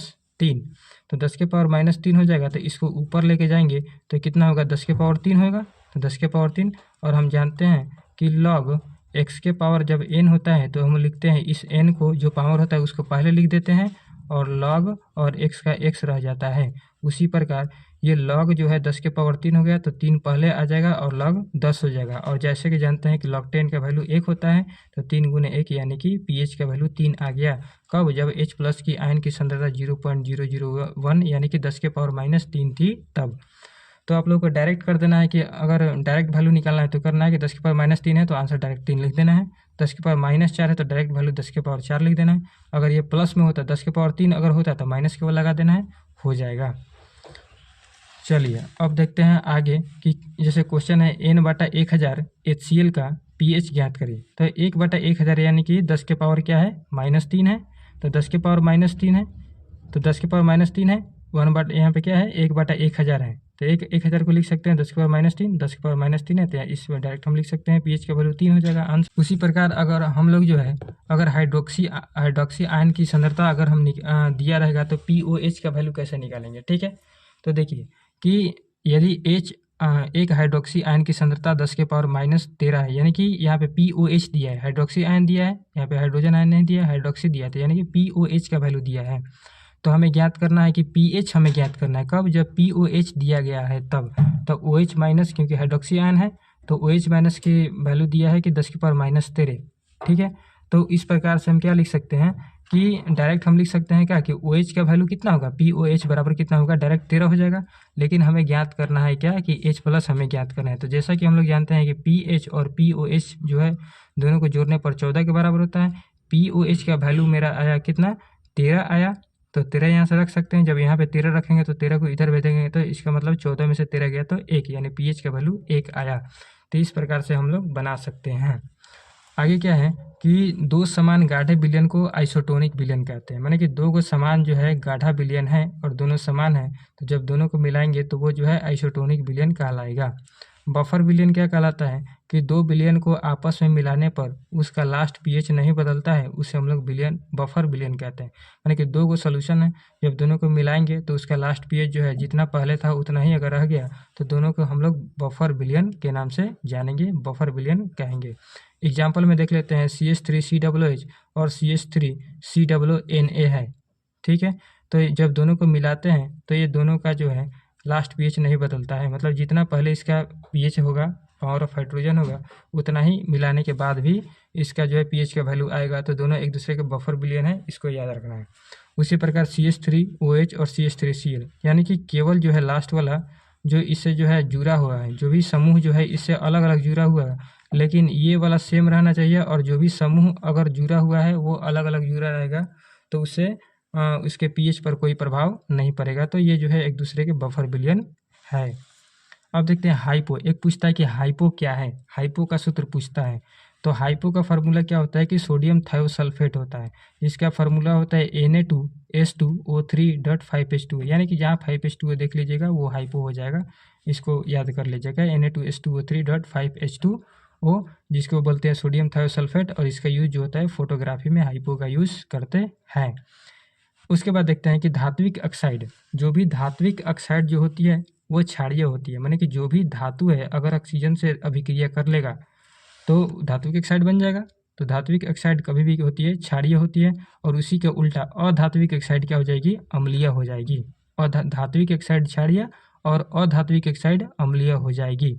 तो 10⁻³ हो जाएगा। तो इसको ऊपर लेके जाएंगे तो कितना होगा 10⁻³ होगा, तो 10⁻³ और हम जानते हैं कि log x के पावर जब n होता है तो हम लिखते हैं इस n को, जो पावर होता है उसको पहले लिख देते हैं और log और x का x रह जाता है। उसी प्रकार ये log जो है 10⁻³ हो गया तो 3 पहले आ जाएगा और log 10 हो जाएगा। और जैसे कि जानते हैं कि log 10 का वैल्यू 1 होता है तो 3 × 1 यानी कि pH का वैल्यू 3 आ गया। कब? जब H+ की आयन की सांद्रता 0.001 यानी कि 10⁻³ थी तब। तो आप लोग को डायरेक्ट कर देना है कि अगर डायरेक्ट वैल्यू निकालना है तो करना है कि 10⁻³ है तो आंसर डायरेक्ट 3 लिख देना है, 10⁻⁴ है तो डायरेक्ट वैल्यू 10⁻⁴ लिख देना है। अगर ये प्लस में होता 10⁻³ अगर होता तो माइनस केवल लगा देना है, हो जाएगा। चलिए अब देखते हैं आगे कि जैसे क्वेश्चन है n/1000 HCl का pH ज्ञात करिए। तो 1/1000 यानी कि 10 के पावर क्या है -3 है, तो 10 के पावर -3 है तो 10 के पावर -3 है 1 यहाँ पे क्या है 1/1000 है तो 1000 को लिख सकते हैं 10 के पावर -3, 10 के पावर -3 है तो इसमें डायरेक्ट हम लिख सकते हैं pH का वैल्यू 3 हो जाएगा आंसर। उसी प्रकार अगर हम लोग जो है अगर हाइड्रोक्सी आयन की सांद्रता अगर हम दिया रहेगा तो POH का वैल्यू कैसे निकालेंगे, ठीक है। तो देखिए कि यदि एक हाइड्रोक्सी आयन की सांद्रता 10 के पावर -13 है यानी कि यहाँ पे POH दिया है, हाइड्रोक्सी आयन दिया है, यहाँ पे हाइड्रोजन आयन नहीं दिया है, हाइड्रोक्सी दिया था यानी कि POH का वैल्यू दिया है। तो हमें ज्ञात करना है कि pH हमें ज्ञात करना है कब, जब POH दिया गया है तब। तो OH- क्योंकि हाइड्रोक्सी आयन है तो OH- की वैल्यू दिया है कि 10 के पावर -13, ठीक है। तो इस प्रकार से हम क्या लिख सकते हैं कि डायरेक्ट हम लिख सकते हैं क्या कि OH का वैल्यू कितना होगा, POH बराबर कितना होगा, डायरेक्ट 13 हो जाएगा। लेकिन हमें ज्ञात करना है क्या कि H+ हमें ज्ञात करना है। तो जैसा कि हम लोग जानते हैं कि pH और POH जो है दोनों को जोड़ने पर 14 के बराबर होता है। POH का वैल्यू मेरा आया कितना 13 आया, तो 13 यहाँ से रख सकते हैं। जब यहाँ पे 13 रखेंगे तो 13 को इधर भेजेंगे तो इसका मतलब 14 में से 13 गया तो 1 यानी pH का वैल्यू 1 आया। तो इस प्रकार से हम लोग बना सकते हैं। आगे क्या है कि दो समान गाढ़े विलयन को आइसोटोनिक विलयन कहते हैं, माने कि दो को समान जो है गाढ़ा विलयन है और दोनों समान है तो जब दोनों को मिलाएंगे तो वो जो है आइसोटोनिक विलयन कहलाएगा। बफर विलयन क्या कहलाता है कि दो विलयन को आपस में मिलाने पर उसका लास्ट पीएच नहीं बदलता है, उसे हम लोग विलयन बफर विलयन कहते हैं। यानी कि दो को सोल्यूशन है, जब दोनों को मिलाएंगे तो उसका लास्ट पीएच जो है जितना पहले था उतना ही अगर रह गया तो दोनों को हम लोग बफर विलयन के नाम से जानेंगे, बफर विलयन कहेंगे। एग्जाम्पल में देख लेते हैं CH3COOH और CH3COONA है, ठीक है। तो जब दोनों को मिलाते हैं तो ये दोनों का जो है लास्ट पीएच नहीं बदलता है, मतलब जितना पहले इसका पीएच होगा, पावर ऑफ हाइड्रोजन होगा, उतना ही मिलाने के बाद भी इसका जो है पीएच का वैल्यू आएगा। तो दोनों एक दूसरे के बफर विलयन है, इसको याद रखना है। उसी प्रकार CH3OH और CH3Cl, यानी कि केवल जो है लास्ट वाला जो इससे जो है जुड़ा हुआ है, जो भी समूह जो है इससे अलग अलग जुड़ा हुआ है, लेकिन ये वाला सेम रहना चाहिए, और जो भी समूह अगर जुड़ा हुआ है वो अलग अलग जुड़ा रहेगा तो उससे उसके पीएच पर कोई प्रभाव नहीं पड़ेगा। तो ये जो है एक दूसरे के बफर विलयन है। अब देखते हैं हाइपो। एक पूछता है कि हाइपो क्या है, हाइपो का सूत्र पूछता है। तो हाइपो का फार्मूला क्या होता है कि सोडियम थायोसल्फेट होता है। इसका फार्मूला होता है Na2S2O3.5H2, यानी कि जहाँ 5H2O देख लीजिएगा वो हाइपो हो जाएगा, इसको याद कर लीजिएगा। Na2S2O3.5H2O, जिसको बोलते हैं सोडियम थायोसल्फेट, और इसका यूज जो होता है फोटोग्राफी में हाइपो का यूज करते हैं। उसके बाद देखते हैं कि धात्विक ऑक्साइड, जो भी धात्विक ऑक्साइड जो होती है वो क्षारीय होती है, माने कि जो भी धातु है अगर ऑक्सीजन से अभिक्रिया कर लेगा तो धात्विक ऑक्साइड बन जाएगा। तो धात्विक ऑक्साइड कभी भी होती है क्षारीय होती है, और उसी के उल्टा अधात्विक ऑक्साइड क्या हो जाएगी, अम्लीय हो जाएगी। और धात्विक ऑक्साइड क्षारीय और अधात्विक ऑक्साइड अम्लीय हो जाएगी।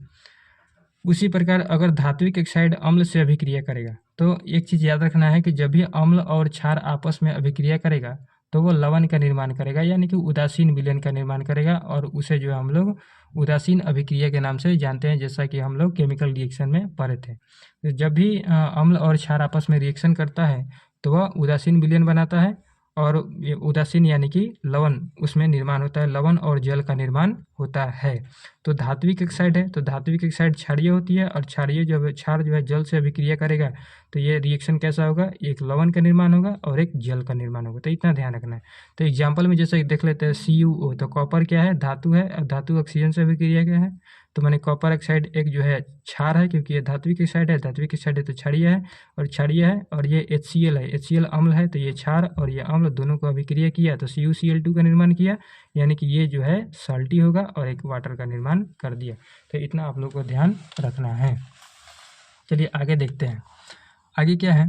उसी प्रकार अगर धात्विक ऑक्साइड अम्ल से अभिक्रिया करेगा तो एक चीज़ याद रखना है कि जब भी अम्ल और क्षार आपस में अभिक्रिया करेगा तो वो लवण का निर्माण करेगा, यानी कि उदासीन विलयन का निर्माण करेगा, और उसे जो है हम लोग उदासीन अभिक्रिया के नाम से जानते हैं, जैसा कि हम लोग केमिकल रिएक्शन में पढ़े थे। तो जब भी अम्ल और क्षार आपस में रिएक्शन करता है तो वह उदासीन विलयन बनाता है, और ये उदासीन यानी कि लवण उसमें निर्माण होता है, लवण और जल का निर्माण होता है। तो धात्विक ऑक्साइड है तो धात्विक ऑक्साइड क्षारीय होती है, और क्षारीय जो है क्षार जो है जल से अभिक्रिया करेगा तो ये रिएक्शन कैसा होगा, एक लवण का निर्माण होगा और एक जल का निर्माण होगा। तो इतना ध्यान रखना है। तो एग्जाम्पल में जैसे देख लेते हैं CuO, तो कॉपर क्या है, धातु है, और धातु ऑक्सीजन से अभिक्रिया क्या है, तो मैंने कॉपर ऑक्साइड एक जो है क्षार है, क्योंकि ये धात्विक ऑक्साइड है, धात्विक ऑक्साइड है तो क्षारीय है, और क्षारीय है, और ये HCl है, HCl अम्ल है, तो ये क्षार और ये अम्ल दोनों को अभिक्रिया किया तो CuCl2 का निर्माण किया, यानी कि ये जो है साल्टी होगा और एक वाटर का निर्माण कर दिया। तो इतना आप लोग को ध्यान रखना है। चलिए आगे देखते हैं। आगे क्या है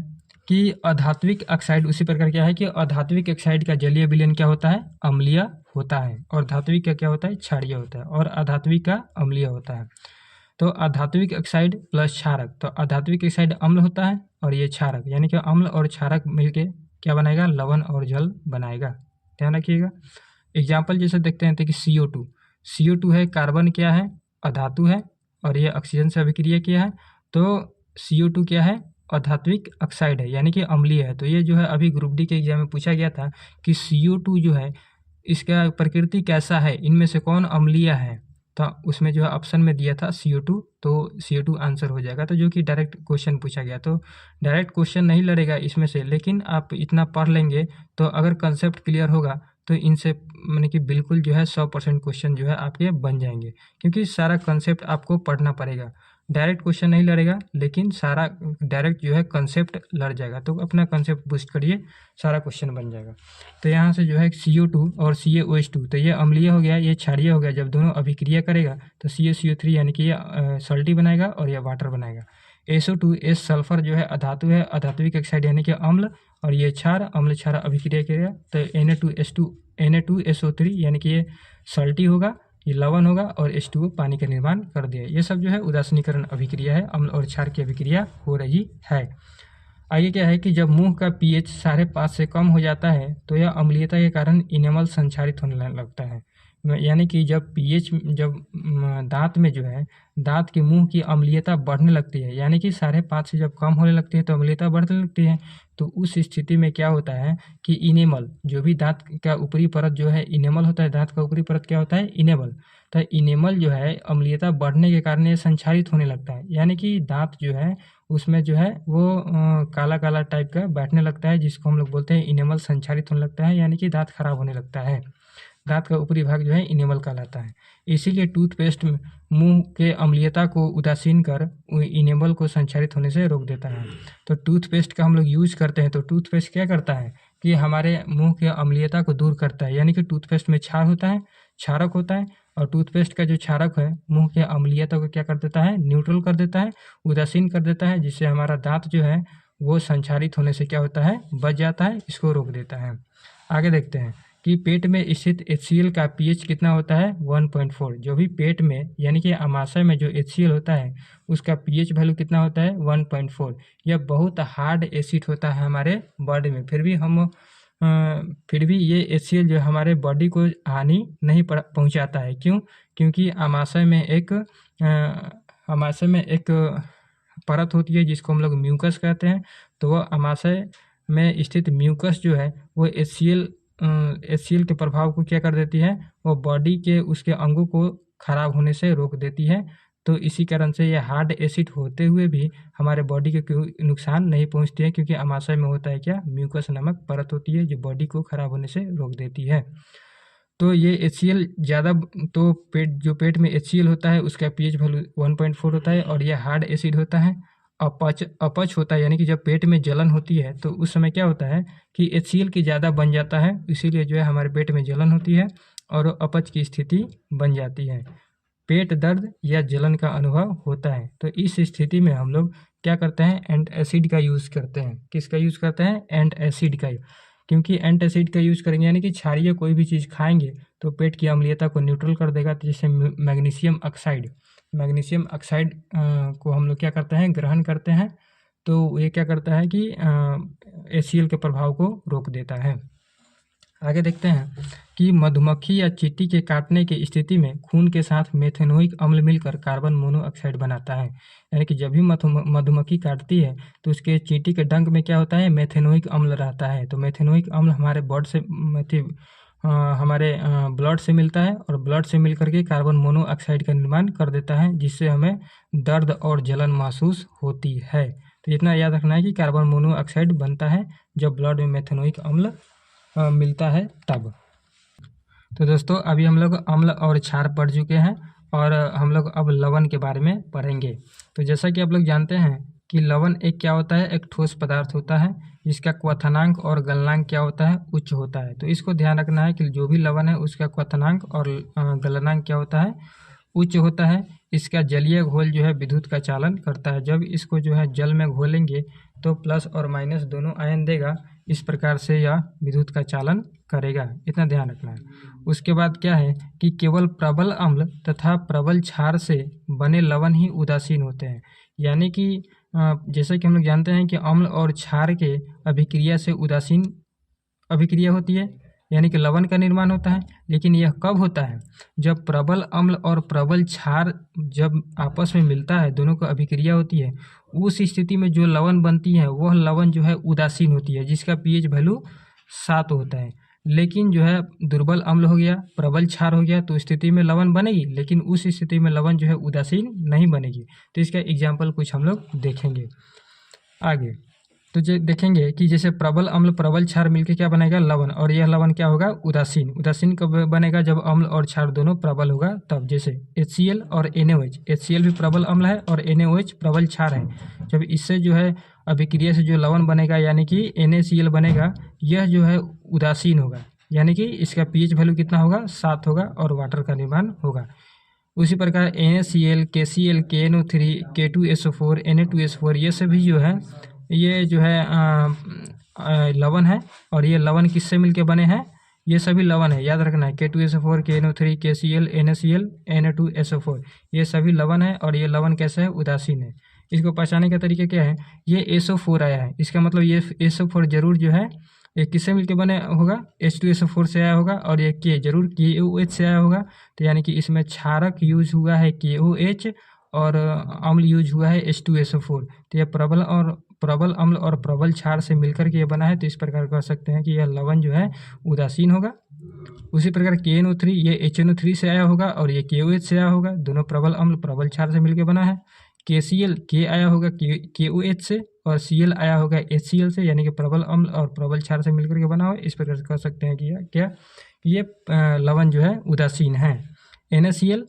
कि अधात्विक ऑक्साइड, उसी प्रकार क्या है कि अधात्विक ऑक्साइड का जलीय विलयन क्या होता है, अम्लीय होता है, और धात्विक का क्या होता है, क्षारीय होता है, और अधात्विक का अम्लीय होता है। तो अधात्विक ऑक्साइड प्लस क्षारक, तो अधात्विक ऑक्साइड अम्ल होता है और ये क्षारक, यानी कि अम्ल और क्षारक मिलके क्या बनाएगा, लवण और जल बनाएगा। ध्यान रखिएगा। एग्जाम्पल जैसे देखते हैं तो कि CO2 है, कार्बन क्या है, अधातु है, और ये ऑक्सीजन से अभिक्रिया किया है, तो CO2 क्या है, अधात्विक ऑक्साइड है, यानी कि अम्लीय है। तो ये जो है अभी ग्रुप डी के एग्जाम में पूछा गया था कि CO2 जो है इसका प्रकृति कैसा है, इनमें से कौन अम्लीय है, तो उसमें जो है ऑप्शन में दिया था CO2, तो CO2 आंसर हो जाएगा। तो जो कि डायरेक्ट क्वेश्चन पूछा गया, तो डायरेक्ट क्वेश्चन नहीं लड़ेगा इसमें से, लेकिन आप इतना पढ़ लेंगे तो अगर कंसेप्ट क्लियर होगा तो इनसे माने कि बिल्कुल जो है 100% क्वेश्चन जो है आपके बन जाएंगे, क्योंकि सारा कंसेप्ट आपको पढ़ना पड़ेगा। डायरेक्ट क्वेश्चन नहीं लड़ेगा, लेकिन सारा डायरेक्ट जो है कंसेप्ट लड़ जाएगा, तो अपना कंसेप्ट बूस्ट करिए, सारा क्वेश्चन बन जाएगा। तो यहाँ से जो है CO2 और CaOH2, तो ये अम्लीय हो गया, ये क्षारीय हो गया। जब दोनों अभिक्रिया करेगा तो CaCO3 यानी कि ये सल्टी बनाएगा और यह वाटर बनाएगा। SO2 S सल्फर जो है अधातु है, अधात्विक ऑक्साइड यानी कि अम्ल, और ये क्षार, अम्ल क्षार अभिक्रिया करेगा तो Na2SO3 यानी कि ये सल्टी होगा, ये लवण होगा, और H2O पानी का निर्माण कर दिया। ये सब जो है उदासीनीकरण अभिक्रिया है, अम्ल और क्षार की अभिक्रिया हो रही है। आगे क्या है कि जब मुंह का pH 5.5 से कम हो जाता है तो यह अम्लीयता के कारण इनेमल संक्षारित होने लगता है, यानी कि जब pH जब दांत में जो है दांत के मुंह की अम्लीयता बढ़ने लगती है, यानी कि 5.5 से जब कम होने लगती है तो अम्लीयता बढ़ने लगती है। तो उस स्थिति में क्या होता है कि इनेमल, जो भी दांत का ऊपरी परत जो है इनेमल होता है, दांत का ऊपरी परत क्या होता है, इनेमल। तो इनेमल जो है अम्लीयता बढ़ने के कारण ये संक्षारित होने लगता है, यानी कि दांत जो है उसमें जो है वो काला काला टाइप का बैठने लगता है, जिसको हम लोग बोलते हैं इनेमल संक्षारित होने लगता है, यानी कि दांत खराब होने लगता है। दांत का ऊपरी भाग जो है इनेमल कहलाता है। इसीलिए टूथपेस्ट मुंह के अम्लीयता को उदासीन कर इनेमल को संचारित होने से रोक देता है। तो टूथपेस्ट का हम लोग यूज करते हैं तो टूथपेस्ट क्या करता है कि हमारे मुंह के अम्लीयता को दूर करता है, यानी कि टूथपेस्ट में क्षार होता है, क्षारक होता है, और टूथपेस्ट का जो क्षारक है मुंह के अम्लीयता को क्या कर देता है, न्यूट्रल कर देता है, उदासीन कर देता है, जिससे हमारा दांत जो है वो संचारित होने से क्या होता है, बच जाता है, इसको रोक देता है। आगे देखते हैं कि पेट में स्थित HCl का pH कितना होता है, 1.4। जो भी पेट में यानी कि आमाशय में जो HCl होता है उसका pH वैल्यू कितना होता है, 1.4। यह बहुत हार्ड एसिड होता है हमारे बॉडी में, फिर भी ये HCl जो हमारे बॉडी को हानि नहीं पहुंचाता है। क्यों? क्योंकि आमाशय में एक परत होती है जिसको हम लोग म्यूकस कहते हैं। तो वह आमाशय में स्थित म्यूकस जो है वो HCl के प्रभाव को क्या कर देती है, वो बॉडी के उसके अंगों को खराब होने से रोक देती है। तो इसी कारण से यह हार्ड एसिड होते हुए भी हमारे बॉडी के कोई नुकसान नहीं पहुंचती है, क्योंकि आमाशय में होता है क्या, म्यूकस नामक परत होती है जो बॉडी को खराब होने से रोक देती है। तो ये HCl ज़्यादा, तो पेट में HCl होता है उसका pH वैल्यू 1.4 होता है और यह हार्ड एसिड होता है। अपच होता है, यानी कि जब पेट में जलन होती है तो उस समय क्या होता है कि HCl की ज़्यादा बन जाता है, इसीलिए जो है हमारे पेट में जलन होती है और अपच की स्थिति बन जाती है। पेट दर्द या जलन का अनुभव होता है। तो इस स्थिति में हम लोग क्या करते हैं, एंटासिड का यूज़ करते हैं। किसका यूज़ करते हैं, एंटासिड का, क्योंकि एंटासिड का यूज़ करेंगे यानी कि क्षारीय कोई भी चीज़ खाएंगे तो पेट की अम्लीयता को न्यूट्रल कर देगा। तो जैसे मैग्नीशियम ऑक्साइड को हम लोग क्या करते हैं, ग्रहण करते हैं, तो ये क्या करता है कि HCl के प्रभाव को रोक देता है। आगे देखते हैं कि मधुमक्खी या चींटी के काटने की स्थिति में खून के साथ मेथेनोइक अम्ल मिलकर कार्बन मोनोऑक्साइड बनाता है। यानी कि जब भी मधुमक्खी काटती है तो उसके चींटी के डंक में क्या होता है, मेथेनोइक अम्ल रहता है। तो मेथेनोइक अम्ल हमारे ब्लड से मिलता है और ब्लड से मिलकर के कार्बन मोनोऑक्साइड का निर्माण कर देता है, जिससे हमें दर्द और जलन महसूस होती है। तो इतना याद रखना है कि कार्बन मोनोऑक्साइड बनता है जब ब्लड में मेथेनोइक अम्ल मिलता है तब। तो दोस्तों अभी हम लोग अम्ल और क्षार पढ़ चुके हैं और हम लोग अब लवण के बारे में पढ़ेंगे। तो जैसा कि आप लोग जानते हैं कि लवण एक क्या होता है, एक ठोस पदार्थ होता है जिसका क्वथनांक और गलनांक क्या होता है, उच्च होता है। तो इसको ध्यान रखना है कि जो भी लवण है उसका क्वथनांक और गलनांक क्या होता है, उच्च होता है। इसका जलीय घोल जो है विद्युत का चालन करता है। जब इसको जो है जल में घोलेंगे तो प्लस और माइनस दोनों आयन देगा, इस प्रकार से यह विद्युत का चालन करेगा, इतना ध्यान रखना है। उसके बाद क्या है कि केवल प्रबल अम्ल तथा प्रबल क्षार से बने लवण ही उदासीन होते हैं। यानी कि जैसे कि हम लोग जानते हैं कि अम्ल और क्षार के अभिक्रिया से उदासीन अभिक्रिया होती है, यानी कि लवण का निर्माण होता है। लेकिन यह कब होता है, जब प्रबल अम्ल और प्रबल क्षार जब आपस में मिलता है, दोनों को अभिक्रिया होती है, उस स्थिति में जो लवण बनती है वह लवण जो है उदासीन होती है, जिसका pH वैल्यू 7 होता है। लेकिन जो है दुर्बल अम्ल हो गया, प्रबल क्षार हो गया, तो स्थिति में लवण बनेगी, लेकिन उस स्थिति में लवण जो है उदासीन नहीं बनेगी। तो इसका एग्जाम्पल कुछ हम लोग देखेंगे आगे। तो देखेंगे कि जैसे प्रबल अम्ल प्रबल क्षार मिलके क्या बनेगा, लवण, और यह लवण क्या होगा, उदासीन। उदासीन कब बनेगा, जब अम्ल और क्षार दोनों प्रबल होगा तब। जैसे HCl और NaOH, HCl भी प्रबल अम्ल है और NaOH प्रबल क्षार है। जब इससे जो है अभिक्रिया से जो लवण बनेगा यानी कि NaCl बनेगा, यह जो है उदासीन होगा, यानी कि इसका pH वैल्यू कितना होगा, 7 होगा और वाटर का निर्माण होगा। उसी प्रकार NaCl, KCl, KNO3, K2SO4, Na2SO4 ये सभी जो है लवण है। और ये लवण किससे मिलके बने हैं, ये सभी लवण है, याद रखना है। K2SO4, KNO3, KCl, NaCl, Na2SO4 ये सभी लवण है और ये लवण कैसे है, उदासीन है। इसको पहचानने का तरीका क्या है, ये SO4 आया है, इसका मतलब ये SO4 जरूर जो है ये किससे मिलके बने होगा, H2SO4 से आया होगा, और ये K जरूर KOH से आया होगा। तो यानी कि इसमें क्षारक यूज हुआ है KOH और अम्ल यूज हुआ है H2SO4। तो यह प्रबल अम्ल और प्रबल क्षार से मिलकर के ये बना है। तो इस प्रकार कह सकते हैं कि यह लवण जो है उदासीन होगा। उसी प्रकार KNO3 ये HNO3 से आया होगा और ये KOH से आया होगा, दोनों प्रबल अम्ल प्रबल क्षार से मिलकर बना है। KCl K आया होगा KOH से और Cl आया होगा HCl से, यानी कि प्रबल अम्ल और प्रबल क्षार से मिलकर के बना हुआ है। इस प्रकार से कह सकते हैं कि यह क्या, कि ये लवण जो है उदासीन है। NaCl,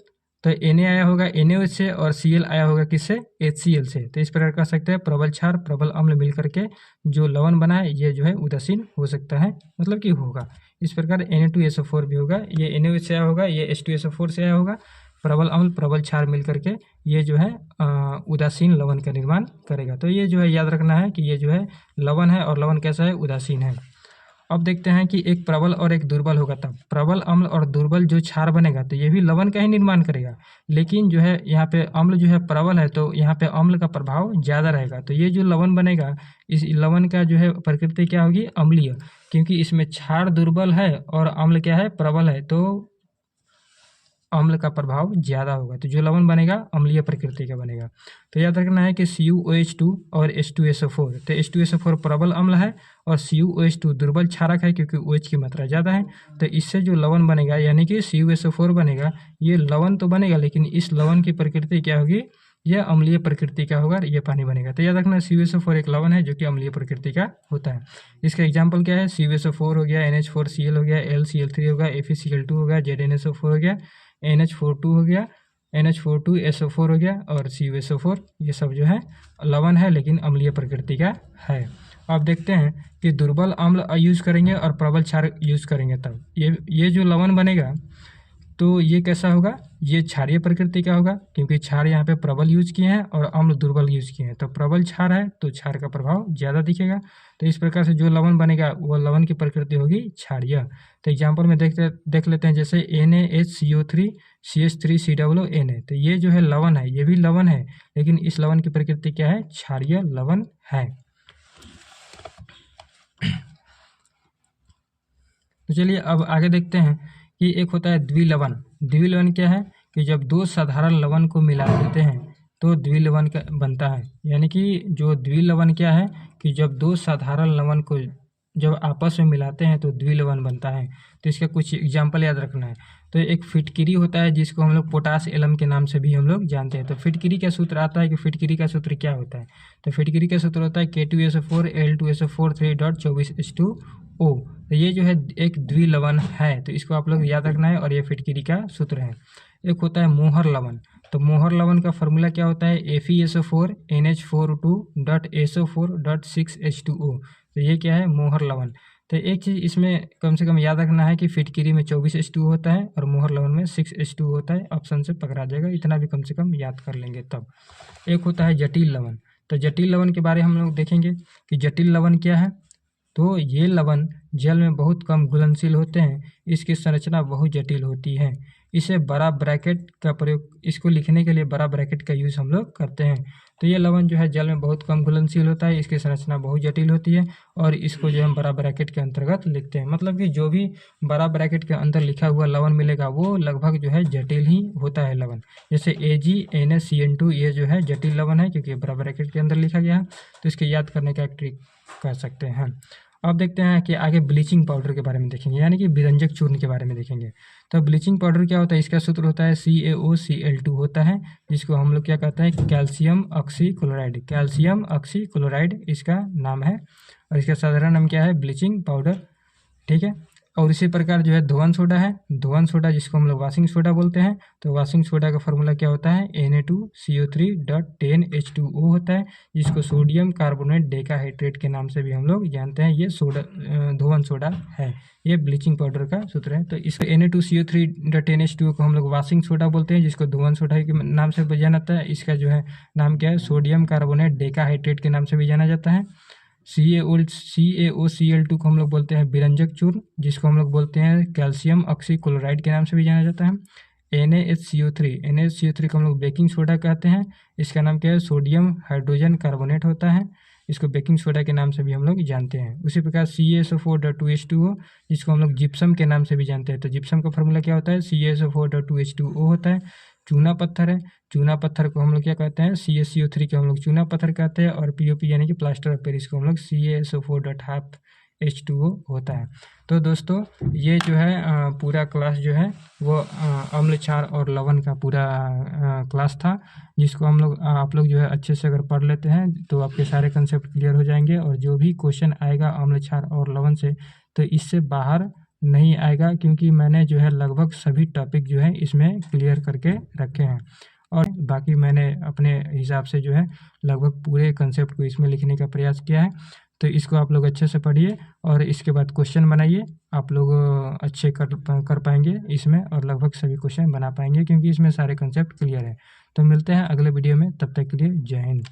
तो Na आया होगा NaOH से और Cl आया होगा किससे, HCl से। तो इस प्रकार कह सकते हैं प्रबल क्षार प्रबल अम्ल मिल करके जो लवण बना है ये जो है उदासीन हो सकता है, मतलब कि होगा। इस प्रकार Na2SO4 भी होगा, ये NaOH से आया होगा, ये H2SO4 से आया होगा। प्रबल अम्ल प्रबल क्षार मिल करके ये जो है उदासीन लवण का निर्माण करेगा। तो ये जो है याद रखना है कि ये जो है लवण है और लवण कैसा है, उदासीन है। अब देखते हैं कि एक प्रबल और एक दुर्बल होगा, तब प्रबल अम्ल और दुर्बल जो क्षार बनेगा तो ये भी लवण का ही निर्माण करेगा, लेकिन जो है यहाँ पे अम्ल जो है प्रबल है तो यहाँ पे अम्ल का प्रभाव ज़्यादा रहेगा। तो ये जो लवण बनेगा इस लवण का जो है प्रकृति क्या होगी, अम्लीय, क्योंकि इसमें क्षार दुर्बल है और अम्ल क्या है, प्रबल है, तो अम्ल का प्रभाव ज़्यादा होगा। तो जो लवण बनेगा अम्लीय प्रकृति का बनेगा। तो याद रखना है कि CuOH2 और H2SO4, तो H2SO4 प्रबल अम्ल है और CuOH2 दुर्बल क्षारक है क्योंकि OH की मात्रा ज़्यादा है। तो इससे जो लवण बनेगा यानी कि CuSO4 बनेगा, ये लवण तो बनेगा लेकिन इस लवण की प्रकृति क्या होगी, यह अम्लीय प्रकृति का होगा, ये पानी बनेगा। तो याद रखना CuSO4 एक लवण है जो कि अम्लीय प्रकृति का होता है। इसका एग्जाम्पल क्या है, CuSO4 हो गया, NH4Cl हो गया, LCl3 हो गया, FeCl2 हो गया, ZnSO4 हो गया, NH42 हो गया, NH42SO4 हो गया और CuSO4, ये सब जो है लवण है लेकिन अम्लीय प्रकृति का है। अब देखते हैं कि दुर्बल अम्ल यूज़ करेंगे और प्रबल क्षार यूज़ करेंगे तब ये जो लवण बनेगा तो ये कैसा होगा, ये क्षारीय प्रकृति का होगा क्योंकि क्षार यहाँ पे प्रबल यूज किए हैं और अम्ल दुर्बल यूज किए हैं। तो प्रबल क्षार है तो क्षार का प्रभाव ज़्यादा दिखेगा। तो इस प्रकार से जो लवण बनेगा वो लवण की प्रकृति होगी क्षारीय। तो एग्जाम्पल में देख लेते हैं, जैसे NaHCO3 CH3COO Na, तो ये जो है लवण है, ये भी लवण है लेकिन इस लवण की प्रकृति क्या है, क्षारीय लवण है। तो चलिए अब आगे देखते हैं कि एक होता है द्विलवण। द्विलवण क्या है कि जब दो साधारण लवण को मिला देते हैं तो द्विलवण का बनता है। यानी कि जो द्विलवण क्या है कि जब दो साधारण लवण को जब आपस में मिलाते हैं तो द्विलवण बनता है। तो इसका कुछ एग्जाम्पल याद रखना है। तो एक फिटकिरी होता है जिसको हम लोग पोटास एलम के नाम से भी हम लोग जानते हैं। तो फिटकिरी का सूत्र आता है कि फिटकिरी का सूत्र क्या होता है, तो फिटकिरी का सूत्र होता है K2SO4 L2SO4 3.24H2O। तो ये जो है एक द्विलवण है, तो इसको आप लोग याद रखना है और ये फिटकिरी का सूत्र है। एक होता है मोहर लवण। तो मोहर लवण का फॉर्मूला क्या होता है, FeSO4 NH4O2.SO4.6H2O। तो ये क्या है, मोहर लवण। तो एक चीज़ इसमें कम से कम याद रखना है कि फिटकिरी में 24H2O होता है और मोहर लवण में 6H2O होता है। ऑप्शन से पकड़ा जाएगा, इतना भी कम से कम याद कर लेंगे तब। एक होता है जटिल लवण। तो जटिल लवण के बारे में हम लोग देखेंगे कि जटिल लवण क्या है। तो ये लवण जल में बहुत कम घुलनशील होते हैं, इसकी संरचना बहुत जटिल होती है। इसे बड़ा ब्रैकेट का प्रयोग, इसको लिखने के लिए बड़ा ब्रैकेट का यूज़ हम लोग करते हैं। तो ये लवण जो है जल में बहुत कम घुलनशील होता है, इसकी संरचना बहुत जटिल होती है और इसको जो हम बड़ा ब्रैकेट के अंतर्गत लिखते हैं। मतलब कि जो भी बड़ा ब्रैकेट के अंदर लिखा हुआ लवण मिलेगा वो लगभग जो है जटिल ही होता है लवण। जैसे AgNaCN2 ये जो है जटिल लवण है क्योंकि बड़ा ब्रैकेट के अंदर लिखा गया है। तो इसके याद करने का एक ट्रिक कर सकते हैं। अब देखते हैं कि आगे ब्लीचिंग पाउडर के बारे में देखेंगे, यानी कि विरंजक चूर्ण के बारे में देखेंगे। तो ब्लीचिंग पाउडर क्या होता है, इसका सूत्र होता है CaOCl2 होता है, जिसको हम लोग क्या कहते हैं, कैल्शियम ऑक्सीक्लोराइड। कैल्शियम ऑक्सीक्लोराइड इसका नाम है और इसका साधारण नाम क्या है, ब्लीचिंग पाउडर। ठीक है। और इसी प्रकार जो है धोवन सोडा है, धोवन सोडा जिसको हम लोग वाशिंग सोडा बोलते हैं। तो वाशिंग सोडा का फॉर्मूला क्या होता है, Na2CO3.10H2O होता है, जिसको सोडियम कार्बोनेट डेकाहाइड्रेट के नाम से भी हम लोग जानते हैं। ये सोडा धोवन सोडा है, ये ब्लीचिंग पाउडर का सूत्र है। तो इसको Na2CO3.10H2O को हम लोग वाशिंग सोडा बोलते हैं, जिसको धोवन सोडा के नाम से भी जाना जाता है। इसका जो है नाम क्या है, सोडियम कार्बोनेट डेकाहाइड्रेट के नाम से भी जाना जाता है। CaOCl2 को हम लोग बोलते हैं विरंजक चूर्ण, जिसको हम लोग बोलते हैं कैल्शियम ऑक्सीक्लोराइड के नाम से भी जाना जाता है। NaHCO3 को हम लोग बेकिंग सोडा कहते हैं, इसका नाम क्या है, सोडियम हाइड्रोजन कार्बोनेट होता है, इसको बेकिंग सोडा के नाम से भी हम लोग जानते हैं। उसी प्रकार CaSO4.2H2O, जिसको हम लोग जिप्सम के नाम से भी जानते हैं। तो जिप्सम का फॉर्मूला क्या होता है, CaSO4.2H2O होता है। चूना पत्थर है, चूना पत्थर को हम लोग क्या कहते हैं, CaCO3 को हम लोग चूना पत्थर कहते हैं। और POP यानी कि प्लास्टर ऑफ पेरिस को हम लोग CaSO4.2H2O होता है। तो दोस्तों ये जो है पूरा क्लास जो है वो अम्ल क्षार और लवण का पूरा क्लास था, जिसको हम लोग आप लोग जो है अच्छे से अगर पढ़ लेते हैं तो आपके सारे कंसेप्ट क्लियर हो जाएंगे और जो भी क्वेश्चन आएगा अम्ल क्षार और लवण से तो इससे बाहर नहीं आएगा, क्योंकि मैंने जो है लगभग सभी टॉपिक जो है इसमें क्लियर करके रखे हैं, और बाकी मैंने अपने हिसाब से जो है लगभग पूरे कंसेप्ट को इसमें लिखने का प्रयास किया है। तो इसको आप लोग अच्छे से पढ़िए और इसके बाद क्वेश्चन बनाइए। आप लोग अच्छे कर पाएंगे इसमें, और लगभग सभी क्वेश्चन बना पाएंगे, क्योंकि इसमें सारे कंसेप्ट क्लियर है। तो मिलते हैं अगले वीडियो में, तब तक के लिए जय हिंद।